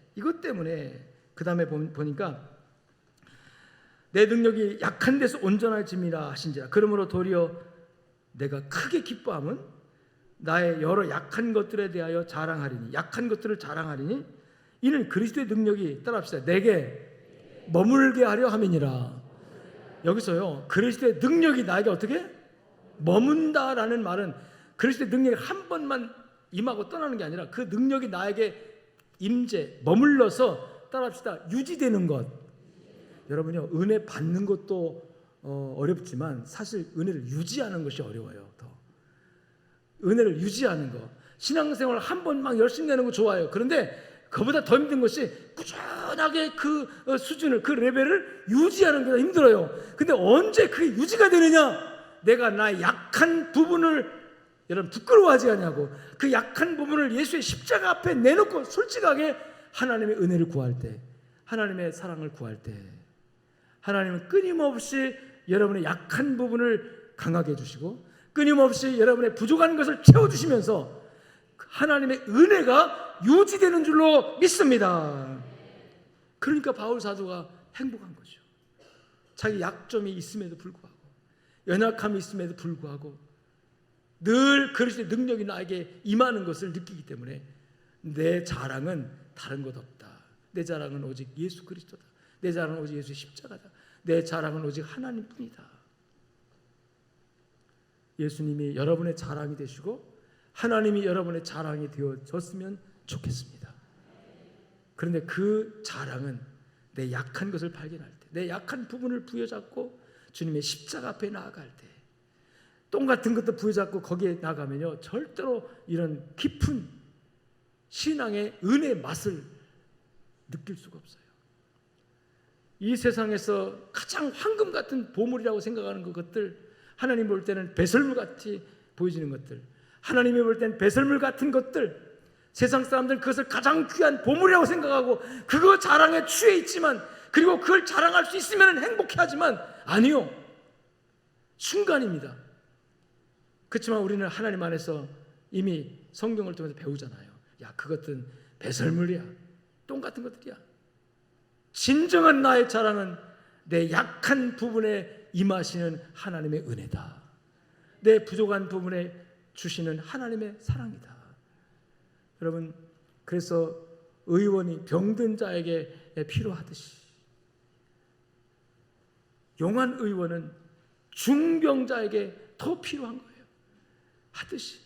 그 다음에 보니까 내 능력이 약한 데서 온전해짐이라 하신지라. 그러므로 도리어 내가 크게 기뻐함은 나의 여러 약한 것들에 대하여 자랑하리니 약한 것들을 자랑하리니 이는 그리스도의 능력이 따라합시다. 내게 머물게 하려 함이니라. 여기서요 그리스도의 능력이 나에게 어떻게? 머문다라는 말은 그리스도의 능력이 한 번만 임하고 떠나는 게 아니라 그 능력이 나에게 임재, 머물러서 따라합시다. 유지되는 것. 여러분요 은혜 받는 것도 어렵지만 사실 은혜를 유지하는 것이 어려워요. 더 은혜를 유지하는 것. 신앙생활 한 번 막 열심히 내는 거 좋아요. 그런데 그보다 더 힘든 것이 꾸준하게 그 수준을 그 레벨을 유지하는 게 힘들어요. 근데 언제 그게 유지가 되느냐? 내가 나의 약한 부분을 여러분 부끄러워하지 않냐고 그 약한 부분을 예수의 십자가 앞에 내놓고 솔직하게 하나님의 은혜를 구할 때 하나님의 사랑을 구할 때 하나님은 끊임없이 여러분의 약한 부분을 강하게 해주시고 끊임없이 여러분의 부족한 것을 채워주시면서 하나님의 은혜가 유지되는 줄로 믿습니다. 그러니까 바울 사도가 행복한 거죠. 자기 약점이 있음에도 불구하고 연약함이 있음에도 불구하고 늘 그리스도의 능력이 나에게 임하는 것을 느끼기 때문에 내 자랑은 다른 것 없다. 내 자랑은 오직 예수 그리스도다. 내 자랑은 오직 예수의 십자가다. 내 자랑은 오직 하나님뿐이다. 예수님이 여러분의 자랑이 되시고 하나님이 여러분의 자랑이 되어졌으면 좋겠습니다. 그런데 그 자랑은 내 약한 것을 발견할 때, 내 약한 부분을 부여잡고 주님의 십자가 앞에 나아갈 때, 똥 같은 것도 부여잡고 거기에 나가면요, 절대로 이런 깊은 신앙의 은혜의 맛을 느낄 수가 없어요. 이 세상에서 가장 황금 같은 보물이라고 생각하는 것들, 하나님 볼 때는 배설물같이 보여지는 것들, 하나님이 볼 때는 배설물 같은 것들, 세상 사람들은 그것을 가장 귀한 보물이라고 생각하고 그거 자랑에 취해 있지만, 그리고 그걸 자랑할 수 있으면 행복해하지만, 아니요, 순간입니다. 그렇지만 우리는 하나님 안에서 이미 성경을 통해서 배우잖아요. 야, 그것은 배설물이야, 똥 같은 것들이야. 진정한 나의 자랑은 내 약한 부분에 임하시는 하나님의 은혜다. 내 부족한 부분에 주시는 하나님의 사랑이다. 여러분, 그래서 의원이 병든 자에게 필요하듯이 용한 의원은 중병자에게 더 필요한 거예요. 하듯이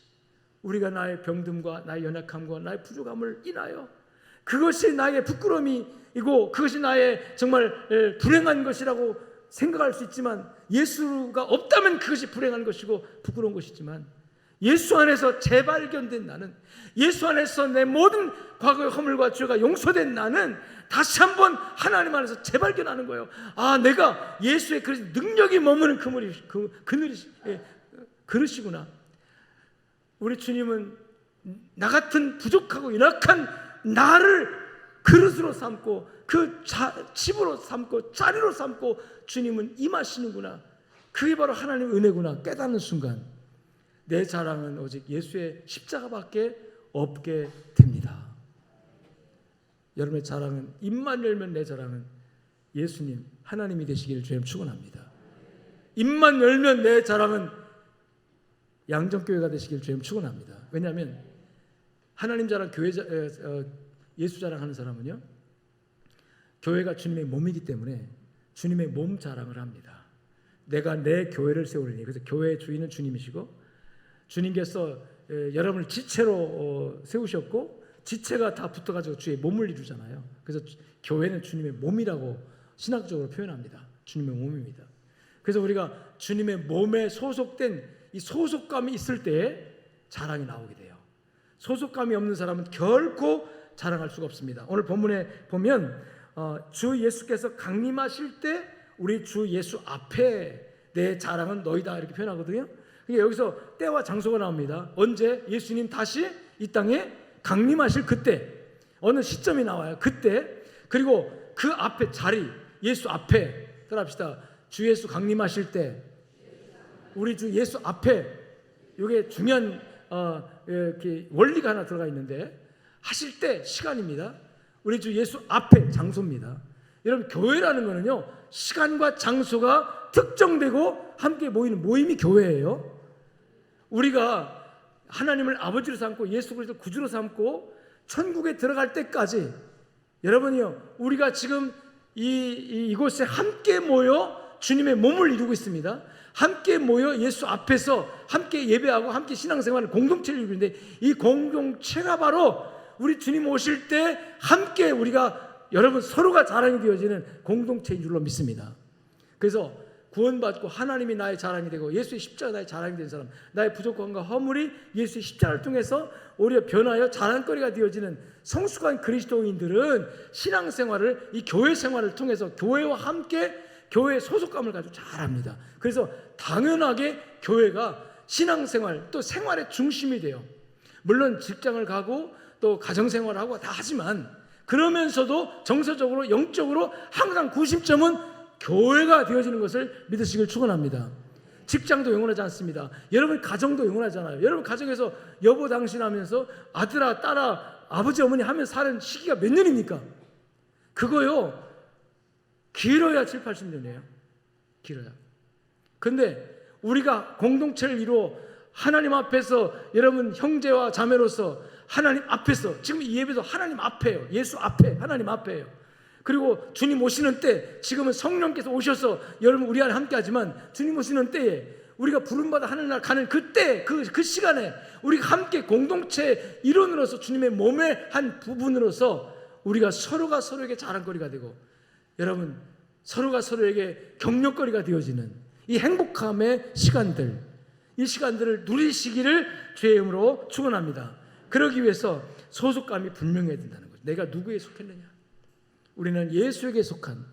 우리가 나의 병듦과 나의 연약함과 나의 부족함을 인하여, 그것이 나의 부끄러움이고 그것이 나의 정말 불행한 것이라고 생각할 수 있지만, 예수가 없다면 그것이 불행한 것이고 부끄러운 것이지만, 예수 안에서 재발견된 나는, 예수 안에서 내 모든 과거의 허물과 죄가 용서된 나는 다시 한번 하나님 안에서 재발견하는 거예요. 아, 내가 예수의 그 능력이 머무는 그릇이구나. 우리 주님은 나 같은 부족하고 연약한 나를 그릇으로 삼고 그 집으로 삼고 자리로 삼고 주님은 임하시는구나. 그게 바로 하나님의 은혜구나 깨닫는 순간, 내 자랑은 오직 예수의 십자가밖에 없게 됩니다. 여러분의 자랑은, 입만 열면 내 자랑은 예수님, 하나님이 되시기를 주님 축원합니다. 입만 열면 내 자랑은 양정교회가 되시기를 주님 축원합니다. 왜냐하면 하나님 자랑, 예수 자랑하는 사람은요, 교회가 주님의 몸이기 때문에 주님의 몸 자랑을 합니다. 내가 내 교회를 세우리니, 그래서 교회의 주인은 주님이시고, 주님께서 여러분을 지체로 세우셨고 지체가 다 붙어가지고 주의 몸을 이루잖아요. 그래서 교회는 주님의 몸이라고 신학적으로 표현합니다. 주님의 몸입니다. 그래서 우리가 주님의 몸에 소속된 이 소속감이 있을 때에 자랑이 나오게 돼요. 소속감이 없는 사람은 결코 자랑할 수가 없습니다. 오늘 본문에 보면 주 예수께서 강림하실 때 우리 주 예수 앞에 내 자랑은 너희다, 이렇게 표현하거든요. 그러니까 여기서 때와 장소가 나옵니다. 언제? 예수님 다시 이 땅에 강림하실 그때, 어느 시점이 나와요. 그때, 그리고 그 앞에 자리, 예수 앞에, 따라합시다. 주 예수 강림하실 때, 우리 주 예수 앞에, 이게 중요한 이렇게 원리가 하나 들어가 있는데, 하실 때 시간입니다. 우리 주 예수 앞에 장소입니다. 여러분, 교회라는 거는요, 시간과 장소가 특정되고 함께 모이는 모임이 교회예요. 우리가 하나님을 아버지로 삼고 예수 그리스도를 구주로 삼고 천국에 들어갈 때까지, 여러분이요, 우리가 지금 이곳에 함께 모여 주님의 몸을 이루고 있습니다. 함께 모여 예수 앞에서 함께 예배하고 함께 신앙생활을 공동체를 이루고 있는데, 이 공동체가 바로 우리 주님 오실 때 함께 우리가, 여러분, 서로가 자랑이 되어지는 공동체인 줄로 믿습니다. 그래서 구원받고 하나님이 나의 자랑이 되고 예수의 십자가 나의 자랑이 된 사람, 나의 부족함과 허물이 예수의 십자가를 통해서 오히려 변하여 자랑거리가 되어지는 성숙한 그리스도인들은 신앙생활을, 이 교회 생활을 통해서 교회와 함께 교회의 소속감을 가지고 잘합니다. 그래서 당연하게 교회가 신앙생활 또 생활의 중심이 돼요. 물론 직장을 가고 또 가정생활을 하고 다 하지만, 그러면서도 정서적으로 영적으로 항상 구심점은 교회가 되어지는 것을 믿으시길 축원합니다. 직장도 영원하지 않습니다. 여러분 가정도 영원하잖아요. 여러분 가정에서 여보 당신 하면서 아들아 딸아 아버지 어머니 하면 사는 시기가 몇 년입니까? 그거요, 길어야 7, 80년이에요. 길어야. 근데 우리가 공동체를 이루어 하나님 앞에서, 여러분 형제와 자매로서 하나님 앞에서, 지금 이 예배도 하나님 앞에요. 예수 앞에, 하나님 앞에요. 그리고 주님 오시는 때, 지금은 성령께서 오셔서 여러분 우리 안에 함께 하지만, 주님 오시는 때에 우리가 부름받아 하늘날 가는 그때, 그 시간에 우리가 함께 공동체 일원으로서 주님의 몸의 한 부분으로서 우리가 서로가 서로에게 자랑거리가 되고, 여러분 서로가 서로에게 격려거리가 되어지는 이 행복함의 시간들, 이 시간들을 누리시기를 주의 이름으로 축원합니다. 그러기 위해서 소속감이 분명해야 된다는 거죠. 내가 누구에 속했느냐? 우리는 예수에게 속한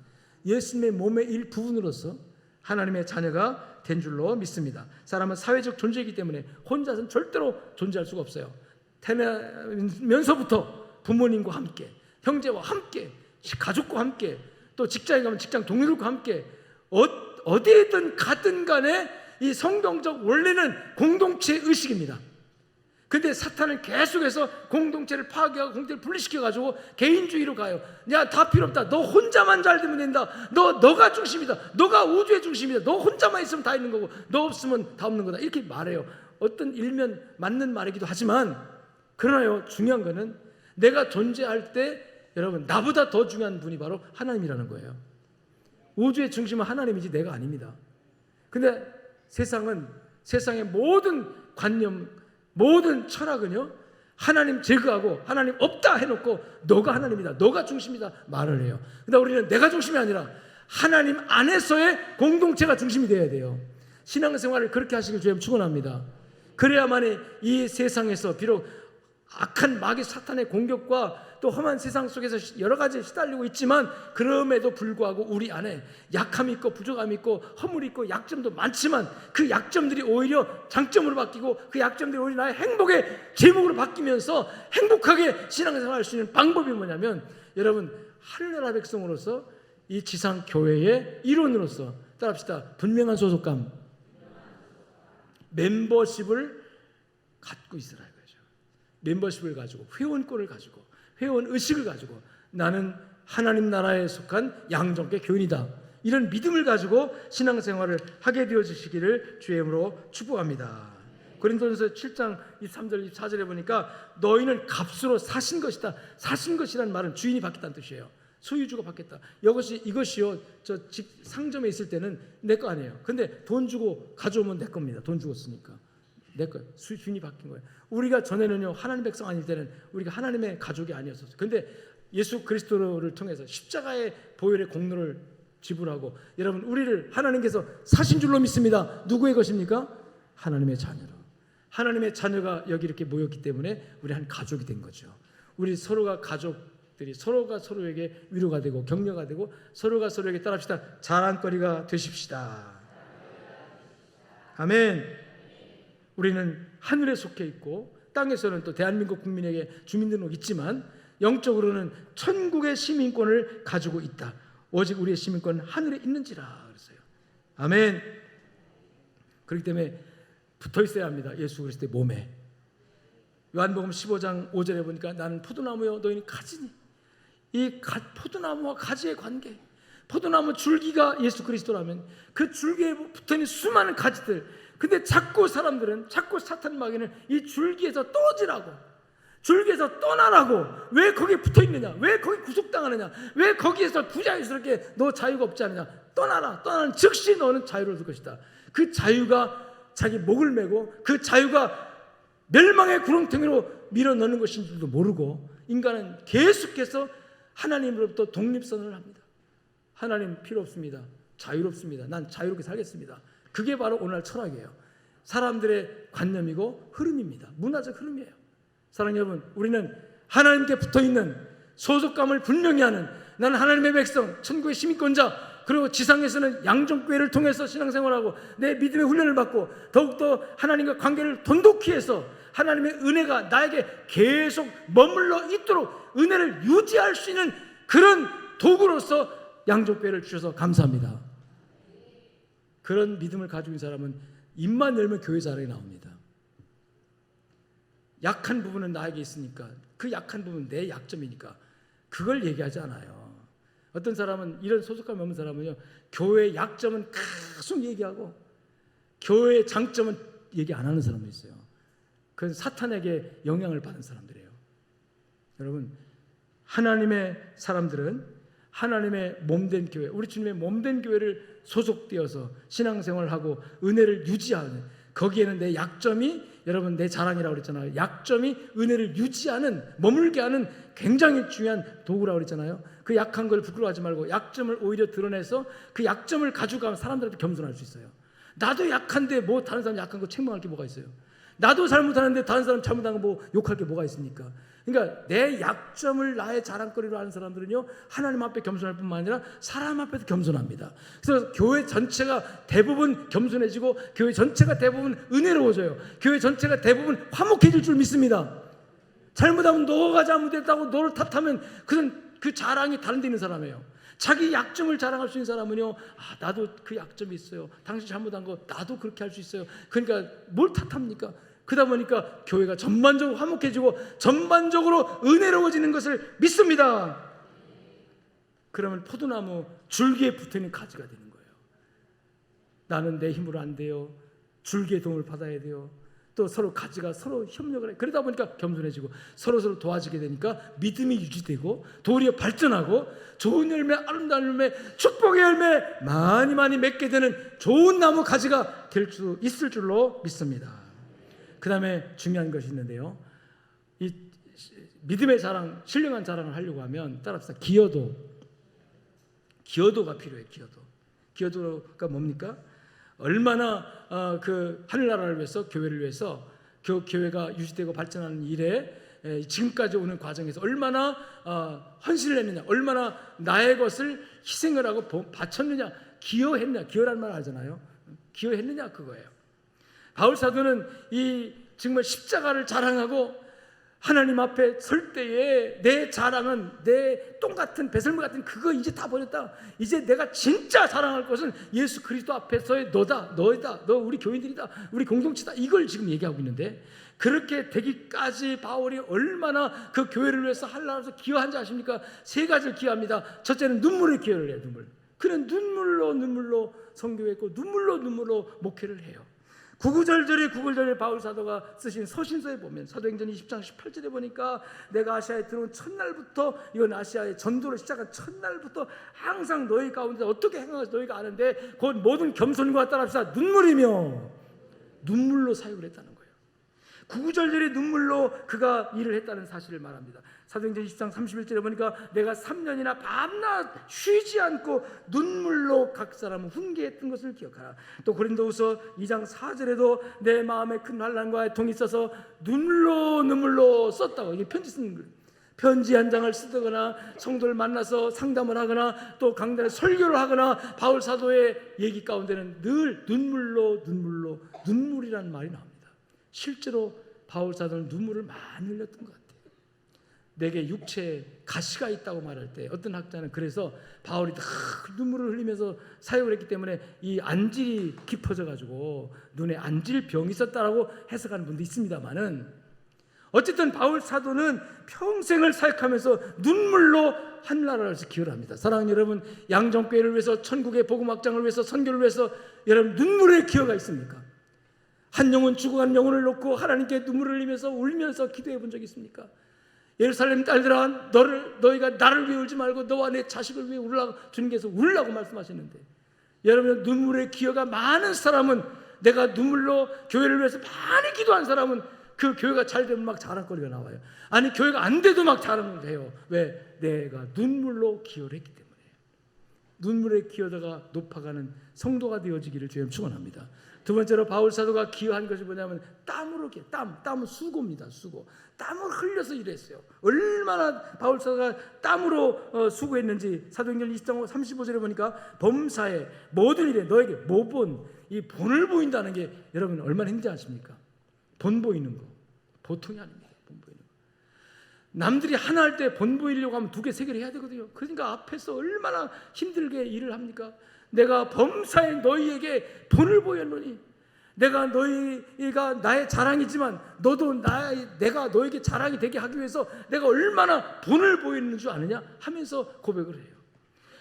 예수님의 몸의 일부분으로서 하나님의 자녀가 된 줄로 믿습니다. 사람은 사회적 존재이기 때문에 혼자서는 절대로 존재할 수가 없어요. 태어나면서부터 부모님과 함께, 형제와 함께, 가족과 함께, 또 직장에 가면 직장 동료들과 함께, 어디에든 가든 간에 이 성경적 원래는 공동체 의식입니다. 근데 사탄은 계속해서 공동체를 파괴하고 공동체를 분리시켜가지고 개인주의로 가요. 야, 다 필요 없다. 너 혼자만 잘 되면 된다. 너가 중심이다. 너가 우주의 중심이다. 너 혼자만 있으면 다 있는 거고 너 없으면 다 없는 거다. 이렇게 말해요. 어떤 일면 맞는 말이기도 하지만, 그러나요, 중요한 거는 내가 존재할 때 여러분 나보다 더 중요한 분이 바로 하나님이라는 거예요. 우주의 중심은 하나님이지 내가 아닙니다. 근데 세상의 모든 관념, 모든 철학은요, 하나님 제거하고 하나님 없다 해놓고 너가 하나님이다, 너가 중심이다 말을 해요. 근데 우리는 내가 중심이 아니라 하나님 안에서의 공동체가 중심이 되어야 돼요. 신앙생활을 그렇게 하시길 주님 축원합니다. 그래야만이 이 세상에서 비록 악한 마귀 사탄의 공격과 또 험한 세상 속에서 여러 가지 시달리고 있지만, 그럼에도 불구하고 우리 안에 약함이 있고 부족함이 있고 허물이 있고 약점도 많지만, 그 약점들이 오히려 장점으로 바뀌고 그 약점들이 오히려 나의 행복의 제목으로 바뀌면서 행복하게 신앙생활을 할 수 있는 방법이 뭐냐면, 여러분 하늘나라 백성으로서 이 지상 교회의 일원으로서 따라합시다. 분명한 소속감, 멤버십을 갖고 있으라 이거죠. 멤버십을 가지고, 회원권을 가지고, 회원 의식을 가지고, 나는 하나님 나라에 속한 양정계 교인이다, 이런 믿음을 가지고 신앙생활을 하게 되어지시기를 주의 이름으로 축복합니다. 고린도전서 7장 23절 24절에 보니까 너희는 값으로 사신 것이다. 사신 것이라는 말은 주인이 바뀌었다는 뜻이에요. 소유주가 바뀌었다. 이것이요, 저 상점에 있을 때는 내 거 아니에요. 근데 돈 주고 가져오면 내 겁니다. 돈 주고 쓰니까 내 거, 주인이 바뀐 거예요. 우리가 전에는요, 하나님 백성 아닐 때는 우리가 하나님의 가족이 아니었었어요. 근데 예수 그리스도를 통해서 십자가의 보혈의 공로를 지불하고, 여러분 우리를 하나님께서 사신 줄로 믿습니다. 누구의 것입니까? 하나님의 자녀로. 하나님의 자녀가 여기 이렇게 모였기 때문에 우리 한 가족이 된 거죠. 우리 서로가 가족들이 서로가 서로에게 위로가 되고 격려가 되고, 서로가 서로에게 따라합시다. 자랑거리가 되십시다. 아멘. 우리는 하늘에 속해 있고 땅에서는 또 대한민국 국민에게 주민등록 있지만 영적으로는 천국의 시민권을 가지고 있다. 오직 우리의 시민권은 하늘에 있는지라 그랬어요. 아멘. 그렇기 때문에 붙어 있어야 합니다. 예수 그리스도의 몸에. 요한복음 15장 5절에 보니까 나는 포도나무요 너희는 가지니, 이 포도나무와 가지의 관계, 포도나무 줄기가 예수 그리스도라면 그 줄기에 붙어있는 수많은 가지들, 근데 자꾸 사람들은, 자꾸 사탄 마귀는 이 줄기에서 떨어지라고, 줄기에서 떠나라고, 왜 거기에 붙어있느냐, 왜 거기 구속당하느냐, 왜 거기에서 부자유스럽게 너 자유가 없지 않느냐, 떠나는 즉시 너는 자유를 얻을 것이다. 그 자유가 자기 목을 메고 그 자유가 멸망의 구렁텅이로 밀어넣는 것인 줄도 모르고, 인간은 계속해서 하나님으로부터 독립선언을 합니다. 하나님 필요 없습니다. 자유롭습니다. 난 자유롭게 살겠습니다. 그게 바로 오늘날 철학이에요. 사람들의 관념이고 흐름입니다. 문화적 흐름이에요. 사랑하는 여러분, 우리는 하나님께 붙어있는 소속감을 분명히 하는, 나는 하나님의 백성, 천국의 시민권자, 그리고 지상에서는 양정교회를 통해서 신앙생활하고 내 믿음의 훈련을 받고 더욱더 하나님과 관계를 돈독히 해서 하나님의 은혜가 나에게 계속 머물러 있도록 은혜를 유지할 수 있는 그런 도구로서 양정교회를 주셔서 감사합니다. 그런 믿음을 가지고 있는 사람은 입만 열면 교회 자랑이 나옵니다. 약한 부분은 나에게 있으니까, 그 약한 부분은 내 약점이니까 그걸 얘기하지 않아요. 어떤 사람은, 이런 소속감이 없는 사람은요, 교회의 약점은 계속 얘기하고 교회의 장점은 얘기 안 하는 사람도 있어요. 그건 사탄에게 영향을 받은 사람들이에요. 여러분, 하나님의 사람들은 하나님의 몸된 교회, 우리 주님의 몸된 교회를 소속되어서 신앙생활을 하고 은혜를 유지하는 거기에는 내 약점이, 여러분 내 자랑이라고 그랬잖아요. 약점이 은혜를 유지하는, 머물게 하는 굉장히 중요한 도구라고 그랬잖아요. 그 약한 걸 부끄러워하지 말고 약점을 오히려 드러내서 그 약점을 가지고 가면 사람들한테 겸손할 수 있어요. 나도 약한데 뭐 다른 사람 약한 거 책망할 게 뭐가 있어요? 나도 잘못하는데 다른 사람 잘못한 거 뭐 욕할 게 뭐가 있습니까? 그러니까 내 약점을 나의 자랑거리로 하는 사람들은요, 하나님 앞에 겸손할 뿐만 아니라 사람 앞에도 겸손합니다. 그래서 교회 전체가 대부분 겸손해지고 교회 전체가 대부분 은혜로워져요. 교회 전체가 대부분 화목해질 줄 믿습니다. 잘못하면 너가 잘못했다고 너를 탓하면 그 자랑이 다른 데 있는 사람이에요. 자기 약점을 자랑할 수 있는 사람은요, 나도 그 약점이 있어요. 당신 잘못한 거 나도 그렇게 할 수 있어요. 그러니까 뭘 탓합니까? 그러다 보니까 교회가 전반적으로 화목해지고 전반적으로 은혜로워지는 것을 믿습니다. 그러면 포도나무 줄기에 붙어있는 가지가 되는 거예요. 나는 내 힘으로 안 돼요. 줄기의 도움을 받아야 돼요. 또 서로 가지가 서로 협력을 해. 그러다 보니까 겸손해지고 서로 도와지게 되니까 믿음이 유지되고 도리어 발전하고 좋은 열매, 아름다운 열매, 축복의 열매 많이 맺게 되는 좋은 나무 가지가 될 수 있을 줄로 믿습니다. 그 다음에 중요한 것이 있는데요, 이 믿음의 자랑, 신령한 자랑을 하려고 하면 따라합시다. 기여도가 필요해요. 기여도가 뭡니까? 얼마나 그 하늘나라를 위해서, 교회를 위해서, 교회가 유지되고 발전하는 일에 지금까지 오는 과정에서 얼마나 헌신을 했느냐, 얼마나 나의 것을 희생을 하고 바쳤느냐, 기여했느냐. 기여라는 말 알잖아요. 기여했느냐, 그거예요. 바울 사도는 이 정말 십자가를 자랑하고 하나님 앞에 설 때에 내 자랑은 내 똥 같은 배설물 같은 그거 이제 다 버렸다. 이제 내가 진짜 자랑할 것은 예수 그리스도 앞에서의 너다, 너희다, 너 우리 교인들이다, 우리 공동체다, 이걸 지금 얘기하고 있는데, 그렇게 되기까지 바울이 얼마나 그 교회를 위해서 하려고 기여한지 아십니까? 3가지를 기여합니다. 첫째는 눈물의 기여를 해요. 그는 눈물로 선교했고 눈물로 목회를 해요. 구구절절히 바울 사도가 쓰신 서신서에 보면, 사도행전 20장 18절에 보니까 내가 아시아에 들어온 첫날부터, 이건 아시아의 전도를 시작한 첫날부터 항상 너희 가운데 어떻게 행하는지 너희가 아는데 곧 모든 겸손과 따라합시다. 눈물로 사역을 했다는 거예요. 구구절절히 눈물로 그가 일을 했다는 사실을 말합니다. 사도행전 20장 31절에 보니까 내가 3년이나 밤낮 쉬지 않고 눈물로 각 사람을 훈계했던 것을 기억하라. 또 고린도후서 2장 4절에도 내 마음에 큰 환난과 애통이 있어서 눈물로 썼다고, 이게 편지 쓰는 거예요. 편지 한 장을 쓰거나 성도를 만나서 상담을 하거나 또 강단에 설교를 하거나 바울 사도의 얘기 가운데는 늘 눈물이라는 말이 나옵니다. 실제로 바울 사도는 눈물을 많이 흘렸던 것 같아요. 내게 육체에 가시가 있다고 말할 때 어떤 학자는 그래서 바울이 다 눈물을 흘리면서 사역을 했기 때문에 이 안질이 깊어져 가지고 눈에 안질병이 있었다라고 해석하는 분도 있습니다만은, 어쨌든 바울 사도는 평생을 사역하면서 눈물로 하늘나라를 기여를 합니다. 사랑하는 여러분, 양정교회를 위해서, 천국의 복음 확장을 위해서, 선교를 위해서 여러분 눈물의 기여가 있습니까? 한 영혼, 죽어간 영혼을 놓고 하나님께 눈물을 흘리면서 울면서 기도해 본 적이 있습니까? 예루살렘 딸들아, 너희가 나를 위해 울지 말고 너와 내 자식을 위해 울라고 주님께서 울라고 말씀하셨는데, 여러분 눈물의 기여가 많은 사람은, 내가 눈물로 교회를 위해서 많이 기도한 사람은 그 교회가 잘 되면 막 자랑거리가 나와요. 아니 교회가 안 돼도 막 자랑을 해요. 왜? 내가 눈물로 기여를 했기 때문에. 눈물의 기여도가 높아가는 성도가 되어지기를 주님 축원합니다. 두 번째로 바울 사도가 기여한 것이 뭐냐면 땀으로 기여. 땀은 수고입니다. 수고. 땀을 흘려서 일했어요. 얼마나 바울 사도가 땀으로 수고했는지 사도행전 20장 35절에 보니까 범사에 모든 일에 너에게 모본, 이 본을 보인다는 게 여러분 얼마나 힘들지 않습니까? 본 보이는 거 보통이 아닙니다. 본 보이는 거. 남들이 하나 할 때 본 보이려고 하면 2개, 3개를 해야 되거든요. 그러니까 앞에서 얼마나 힘들게 일을 합니까? 내가 범사에 너희에게 본을 보였노니, 너희가 나의 자랑이지만 너도 내가 너에게 자랑이 되게 하기 위해서 내가 얼마나 본을 보이는 줄 아느냐 하면서 고백을 해요.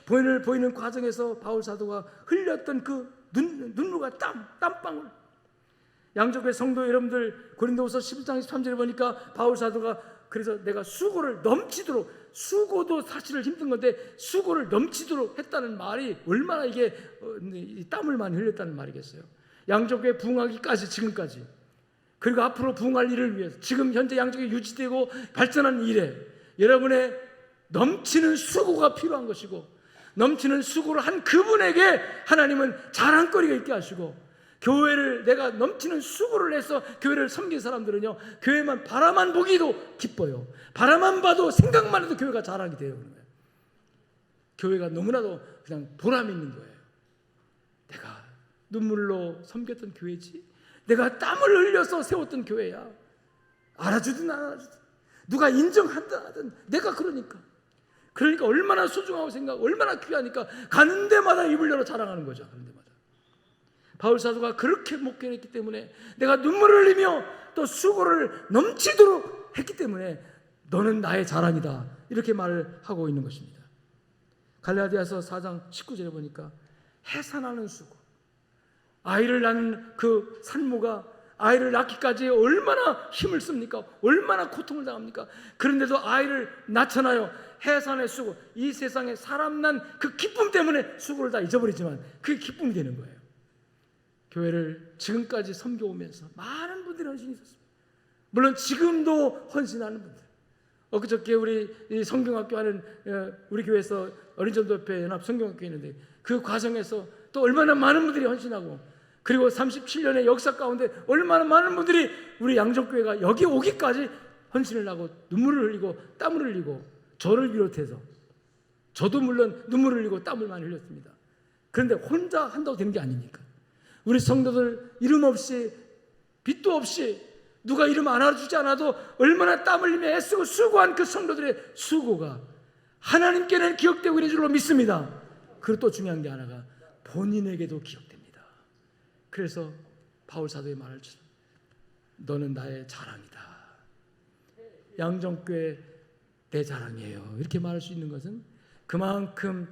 본을 보이는 과정에서 바울 사도가 흘렸던 그 눈물과 땀방울. 양쪽의 성도 여러분들, 고린도후서 11장 13절에 보니까 바울 사도가 그래서 내가 수고를 넘치도록, 수고도 사실은 힘든 건데 수고를 넘치도록 했다는 말이 얼마나 이게 땀을 많이 흘렸다는 말이겠어요. 양족교회 부흥하기까지 지금까지, 그리고 앞으로 부흥할 일을 위해서 지금 현재 양족이 유지되고 발전하는 일에 여러분의 넘치는 수고가 필요한 것이고, 넘치는 수고를 한 그분에게 하나님은 자랑거리가 있게 하시고, 교회를 내가 넘치는 수고를 해서 교회를 섬긴 사람들은요, 교회만 바라만 보기도 기뻐요. 바라만 봐도 생각만 해도 교회가 자랑이 돼요. 그러면 교회가 너무나도 그냥 보람 있는 거예요. 내가 눈물로 섬겼던 교회지, 내가 땀을 흘려서 세웠던 교회야. 알아주든 안 알아주든, 누가 인정한다 하든 내가 그러니까 얼마나 소중하고 생각, 얼마나 귀하니까 가는 데마다 입을 열어 자랑하는 거죠. 가는 데마다. 바울 사도가 그렇게 목회했기 때문에, 내가 눈물을 흘리며 또 수고를 넘치도록 했기 때문에 너는 나의 자랑이다, 이렇게 말을 하고 있는 것입니다. 갈라디아서 4장 19절에 보니까 해산하는 수고, 아이를 낳는 그 산모가 아이를 낳기까지 얼마나 힘을 씁니까? 얼마나 고통을 당합니까? 그런데도 아이를 낳잖아요. 해산의 수고, 이 세상에 사람 난 그 기쁨 때문에 수고를 다 잊어버리지만 그게 기쁨이 되는 거예요. 교회를 지금까지 섬겨오면서 많은 분들이 헌신이 있었습니다. 물론 지금도 헌신하는 분들, 엊그저께 우리 성경학교 하는 우리 교회에서 어린전도협회 연합 성경학교 있는데, 그 과정에서 또 얼마나 많은 분들이 헌신하고, 그리고 37년의 역사 가운데 얼마나 많은 분들이 우리 양족교회가 여기 오기까지 헌신을 하고 눈물을 흘리고 땀을 흘리고, 저를 비롯해서 저도 물론 눈물을 흘리고 땀을 많이 흘렸습니다. 그런데 혼자 한다고 되는 게 아니니까 우리 성도들 이름 없이 빚도 없이 누가 이름 안 알아주지 않아도 얼마나 땀 흘리며 애쓰고 수고한 그 성도들의 수고가 하나님께는 기억되고 이럴 줄로 믿습니다. 그리고 또 중요한 게 하나가 본인에게도 기억됩니다. 그래서 바울 사도의 말을 쳐, 너는 나의 자랑이다, 양정교회 내 자랑이에요, 이렇게 말할 수 있는 것은 그만큼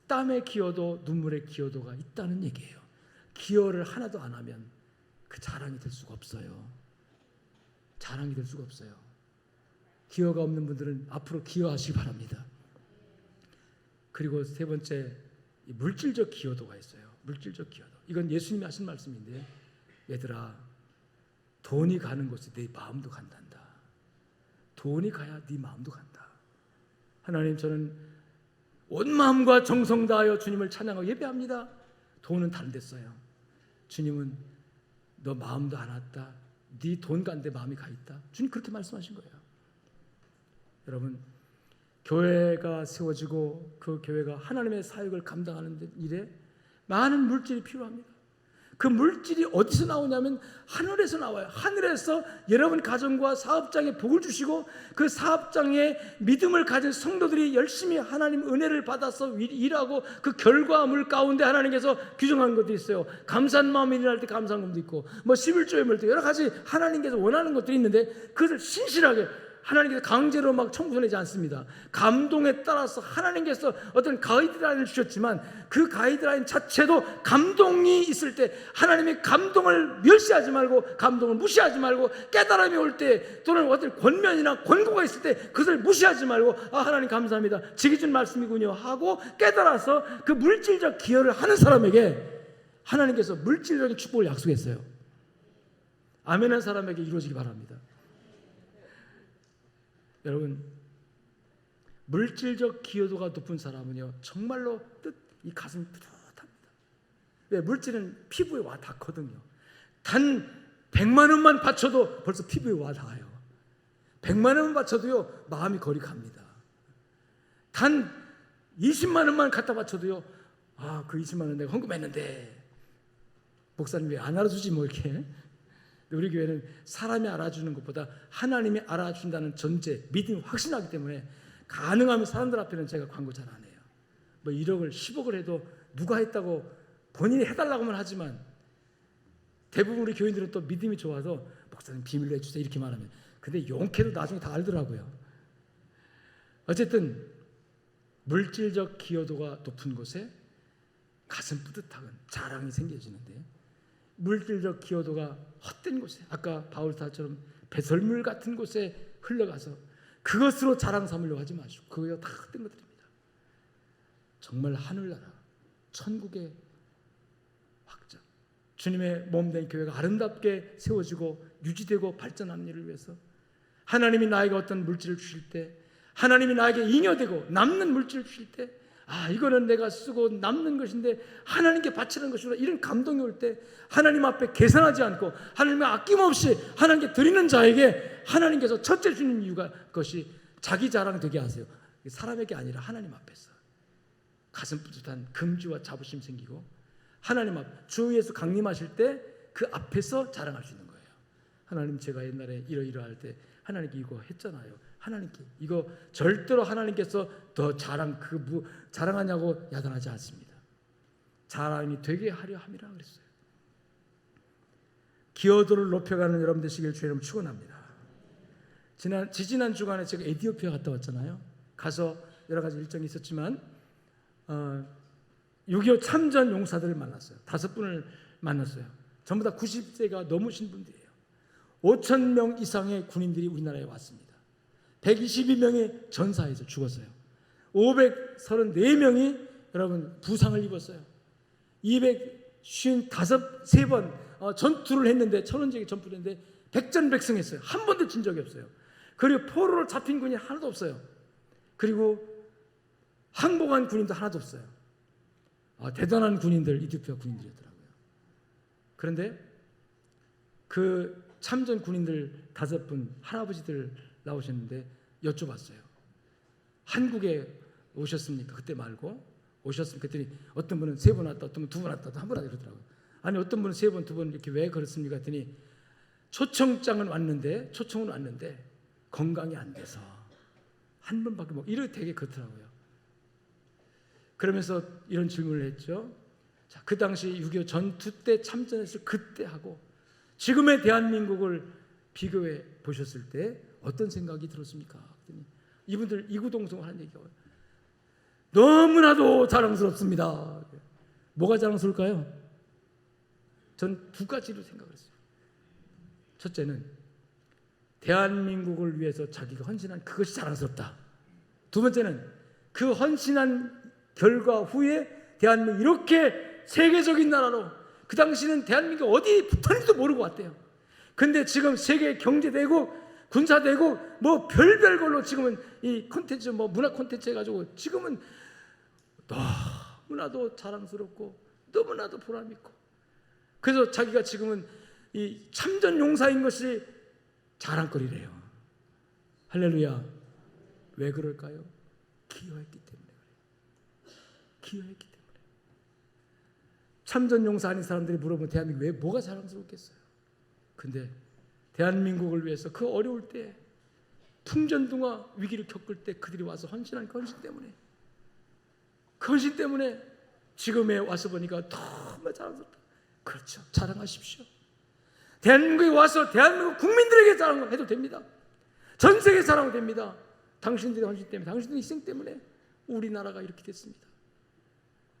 땀의 기여도 눈물의 기여도가 있다는 얘기예요. 기여를 하나도 안 하면 그 자랑이 될 수가 없어요. 자랑이 될 수가 없어요. 기여가 없는 분들은 앞으로 기여하시기 바랍니다. 그리고 세 번째, 물질적 기여도가 있어요. 물질적 기여도. 이건 예수님이 하신 말씀인데, 얘들아, 돈이 가는 곳에 네 마음도 간단다. 돈이 가야 네 마음도 간다. 하나님, 저는 온 마음과 정성 다하여 주님을 찬양하고 예배합니다. 돈은 다른 데 써요. 주님은 너 마음도 안 왔다, 네 돈 간데 마음이 가 있다. 주님 그렇게 말씀하신 거예요. 여러분, 교회가 세워지고 그 교회가 하나님의 사역을 감당하는 일에 많은 물질이 필요합니다. 그 물질이 어디서 나오냐면 하늘에서 나와요. 하늘에서 여러분 가정과 사업장에 복을 주시고, 그 사업장에 믿음을 가진 성도들이 열심히 하나님 은혜를 받아서 일하고, 그 결과물 가운데 하나님께서 규정한 것도 있어요. 감사한 마음이 일어날 때 감사한 것도 있고, 뭐 11조에 물 때 여러 가지 하나님께서 원하는 것들이 있는데, 그것을 신실하게 하나님께서 강제로 막 청구내지 않습니다. 감동에 따라서 하나님께서 어떤 가이드라인을 주셨지만, 그 가이드라인 자체도 감동이 있을 때 하나님의 감동을 멸시하지 말고, 감동을 무시하지 말고, 깨달음이 올 때 또는 어떤 권면이나 권고가 있을 때 그것을 무시하지 말고, 아, 하나님 감사합니다, 지기 준 말씀이군요 하고 깨달아서 그 물질적 기여를 하는 사람에게 하나님께서 물질적인 축복을 약속했어요. 아멘한 사람에게 이루어지기 바랍니다. 여러분, 물질적 기여도가 높은 사람은요, 정말로 이 가슴이 뿌듯합니다. 왜? 물질은 피부에 와 닿거든요. 단 100만 원만 바쳐도 벌써 피부에 와 닿아요. 100만 원만 바쳐도요, 마음이 거리 갑니다. 단 20만 원만 갖다 바쳐도요, 아, 그 20만 원 내가 헌금했는데 목사님 왜 안 알아주지 뭐 이렇게. 우리 교회는 사람이 알아주는 것보다 하나님이 알아준다는 전제, 믿음이 확신하기 때문에 가능하면 사람들 앞에는 제가 광고 잘 안 해요. 뭐 1억을 10억을 해도 누가 했다고 본인이 해달라고만 하지만, 대부분 우리 교인들은 또 믿음이 좋아서 목사님 비밀로 해주세요 이렇게 말하면, 근데 용케도 나중에 다 알더라고요. 어쨌든 물질적 기여도가 높은 곳에 가슴 뿌듯한 자랑이 생겨지는데, 물질적 기여도가 헛된 곳에, 아까 바울사처럼 배설물 같은 곳에 흘러가서 그것으로 자랑 삼으려고 하지 마시고, 그거 다 헛된 것들입니다. 정말 하늘나라 천국의 확장, 주님의 몸된 교회가 아름답게 세워지고 유지되고 발전하는 일을 위해서 하나님이 나에게 어떤 물질을 주실 때, 하나님이 나에게 잉여되고 남는 물질을 주실 때, 이거는 내가 쓰고 남는 것인데 하나님께 바치는 것이구나, 이런 감동이 올 때 하나님 앞에 계산하지 않고 하나님의 아낌없이 하나님께 드리는 자에게 하나님께서 첫째 주는 이유가 그것이 자기 자랑 되게 하세요. 사람에게 아니라 하나님 앞에서 가슴 뿌듯한 금주와 자부심 생기고 하나님 앞, 주 예수 강림하실 때 그 앞에서 자랑할 수 있는 거예요. 하나님, 제가 옛날에 이러이러할 때 하나님께 이거 했잖아요. 하나님께 이거 절대로 하나님께서 더 자랑하냐고 야단하지 않습니다. 자랑이 되게 하려 함이라 그랬어요. 기여도를 높여가는 여러분 되시길 주의 이름으로 축원합니다. 지지난 주간에 제가 에티오피아 갔다 왔잖아요. 가서 여러 가지 일정이 있었지만 6.25 참전 용사들을 만났어요. 5분을 만났어요. 전부 다 90세가 넘으신 분들이에요. 5,000명 이상의 군인들이 우리나라에 왔습니다. 122명이 전사에서 죽었어요. 534명이 여러분 부상을 입었어요. 253번 전투를 했는데, 천원제기 전투를 했는데 백전백승했어요. 한 번도 진 적이 없어요. 그리고 포로로 잡힌 군인이 하나도 없어요. 그리고 항복한 군인도 하나도 없어요. 대단한 군인들, 이디오피아 군인들이었더라고요. 그런데 그 참전 군인들 5분 할아버지들 나오셨는데 여쭤봤어요. 한국에 오셨습니까? 그때 말고 오셨습니까? 그랬더니 어떤 분은 3번 왔다, 어떤 분은 2번 왔다, 1번 왔다 이러더라고요. 아니 어떤 분은 3번, 2번 이렇게 왜 그렇습니까? 했더니 초청은 왔는데 건강이 안 돼서 한 번밖에 못, 이렇게 되게 그렇더라고요. 그러면서 이런 질문을 했죠. 자, 그 당시 6.25 전투 때 참전했을 그때 하고 지금의 대한민국을 비교해 보셨을 때 어떤 생각이 들었습니까? 그랬더니 이분들 이구동성을 하는 얘기가 너무나도 자랑스럽습니다. 뭐가 자랑스러울까요? 전 2가지로 생각을 했어요. 첫째는 대한민국을 위해서 자기가 헌신한 그것이 자랑스럽다. 2번째는 그 헌신한 결과 후에 대한민국 이렇게 세계적인 나라로, 그 당시는 대한민국 어디 붙었는지도 모르고 왔대요. 근데 지금 세계 경제대국, 군사대국 뭐 별별 걸로 지금은 이 콘텐츠, 뭐 문화 콘텐츠 해가지고 지금은 너무나도 자랑스럽고 너무나도 보람있고, 그래서 자기가 지금은 이 참전 용사인 것이 자랑거리래요. 할렐루야. 왜 그럴까요? 기여했기 때문에 그래요. 기여했기 때문에. 참전 용사 아닌 사람들이 물어보면 대한민국 왜 뭐가 자랑스럽겠어요? 근데 대한민국을 위해서 그 어려울 때, 풍전등화 위기를 겪을 때 그들이 와서 헌신한 그 헌신 때문에, 그 헌신 때문에 지금에 와서 보니까 너무 자랑스럽다. 그렇죠. 자랑하십시오. 대한민국에 와서 대한민국 국민들에게 자랑해도 됩니다. 전 세계 자랑도 됩니다. 당신들의 헌신 때문에, 당신들의 희생 때문에 우리나라가 이렇게 됐습니다.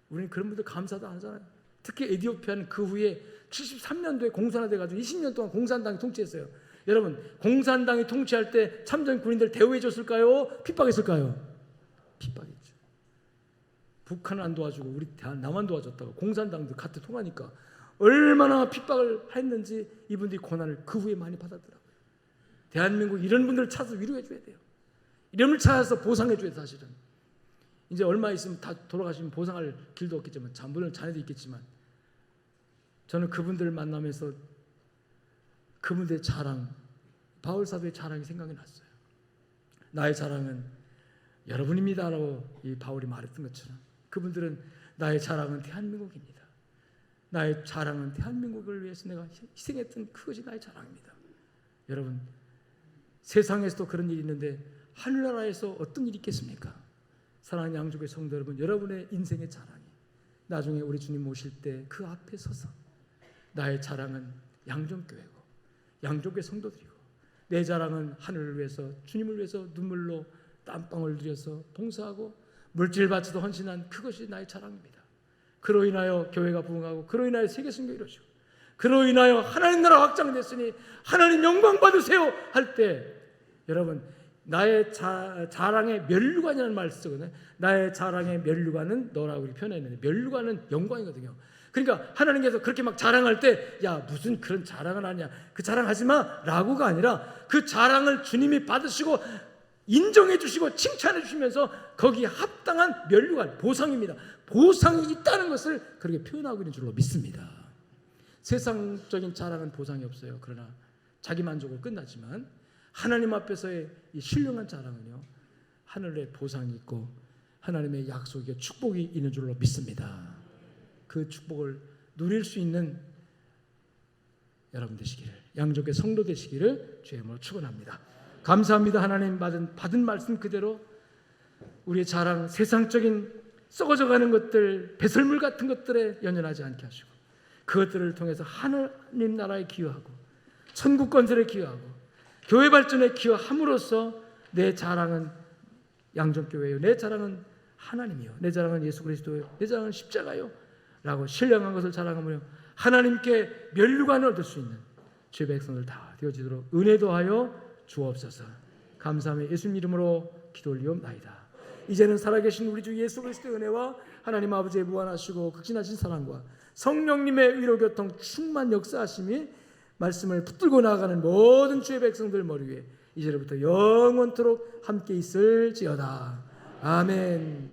우리는 그런 분들 감사도 안 하잖아요. 특히 에티오피아는 그 후에 73년도에 공산화돼가지고 20년 동안 공산당이 통치했어요. 여러분, 공산당이 통치할 때 참전 군인들 대우해줬을까요? 핍박했을까요? 핍박했죠. 북한은 안 도와주고 우리 남한 도와줬다고 공산당도 같이 통하니까 얼마나 핍박을 했는지 이분들이 고난을 그 후에 많이 받았더라고요. 대한민국 이런 분들을 찾아서 위로해줘야 돼요. 이런 분을 찾아서 보상해줘야 돼요. 사실은 이제 얼마 있으면 다 돌아가시면 보상할 길도 없겠지만, 물론 자녀도 있겠지만, 저는 그분들을 만나면서 그분들의 자랑, 바울 사도의 자랑이 생각이 났어요. 나의 자랑은 여러분입니다라고 이 바울이 말했던 것처럼 그분들은 나의 자랑은 대한민국입니다. 나의 자랑은 대한민국을 위해서 내가 희생했던 그것이 나의 자랑입니다. 여러분, 세상에서도 그런 일이 있는데 하늘나라에서 어떤 일이 있겠습니까? 사랑하는 양족의 성도 여러분, 여러분의 인생의 자랑이 나중에 우리 주님 오실 때 그 앞에 서서 나의 자랑은 양종교회고 양족의 성도들이고, 내 자랑은 하늘을 위해서, 주님을 위해서 눈물로 땀방울 들여서 봉사하고 물질 바쳐도 헌신한 그것이 나의 자랑입니다. 그로 인하여 교회가 부흥하고, 그로 인하여 세계 선교 이루어지고, 그로 인하여 하나님 나라 확장됐으니 하나님 영광 받으세요 할 때, 여러분, 나의 자랑의 면류관이라는 말을 쓰거든요. 나의 자랑의 면류관은 너라고 표현했는데, 면류관은 영광이거든요. 그러니까 하나님께서 그렇게 막 자랑할 때 야 무슨 그런 자랑을 하냐 그 자랑하지 마라고가 아니라 그 자랑을 주님이 받으시고 인정해 주시고 칭찬해 주시면서 거기에 합당한 면류관 보상입니다. 보상이 있다는 것을 그렇게 표현하고 있는 줄로 믿습니다. 세상적인 자랑은 보상이 없어요. 그러나 자기 만족으로 끝나지만 하나님 앞에서의 이 신령한 자랑은요 하늘의 보상이 있고 하나님의 약속의 축복이 있는 줄로 믿습니다. 그 축복을 누릴 수 있는 여러분 되시기를, 양족의 성도 되시기를 주의 이름으로 축원합니다. 감사합니다. 하나님 받은 말씀 그대로 우리의 자랑, 세상적인 썩어져가는 것들, 배설물 같은 것들에 연연하지 않게 하시고 그것들을 통해서 하나님 나라에 기여하고 천국 건설에 기여하고 교회 발전에 기여함으로써 내 자랑은 양정교회요, 내 자랑은 하나님이요, 내 자랑은 예수 그리스도요, 내 자랑은 십자가요 라고 신령한 것을 자랑하며 하나님께 면류관을 얻을 수 있는 주의 백성들 다 되어지도록 은혜 더하여 주옵소서. 감사하며 예수님 이름으로 기도 올리옵나이다. 이제는 살아계신 우리 주 예수 그리스도의 은혜와 하나님 아버지의 무한하시고 극진하신 사랑과 성령님의 위로교통 충만 역사하심이 말씀을 붙들고 나아가는 모든 주의 백성들 머리 위에 이제부터 영원토록 함께 있을지어다. 아멘.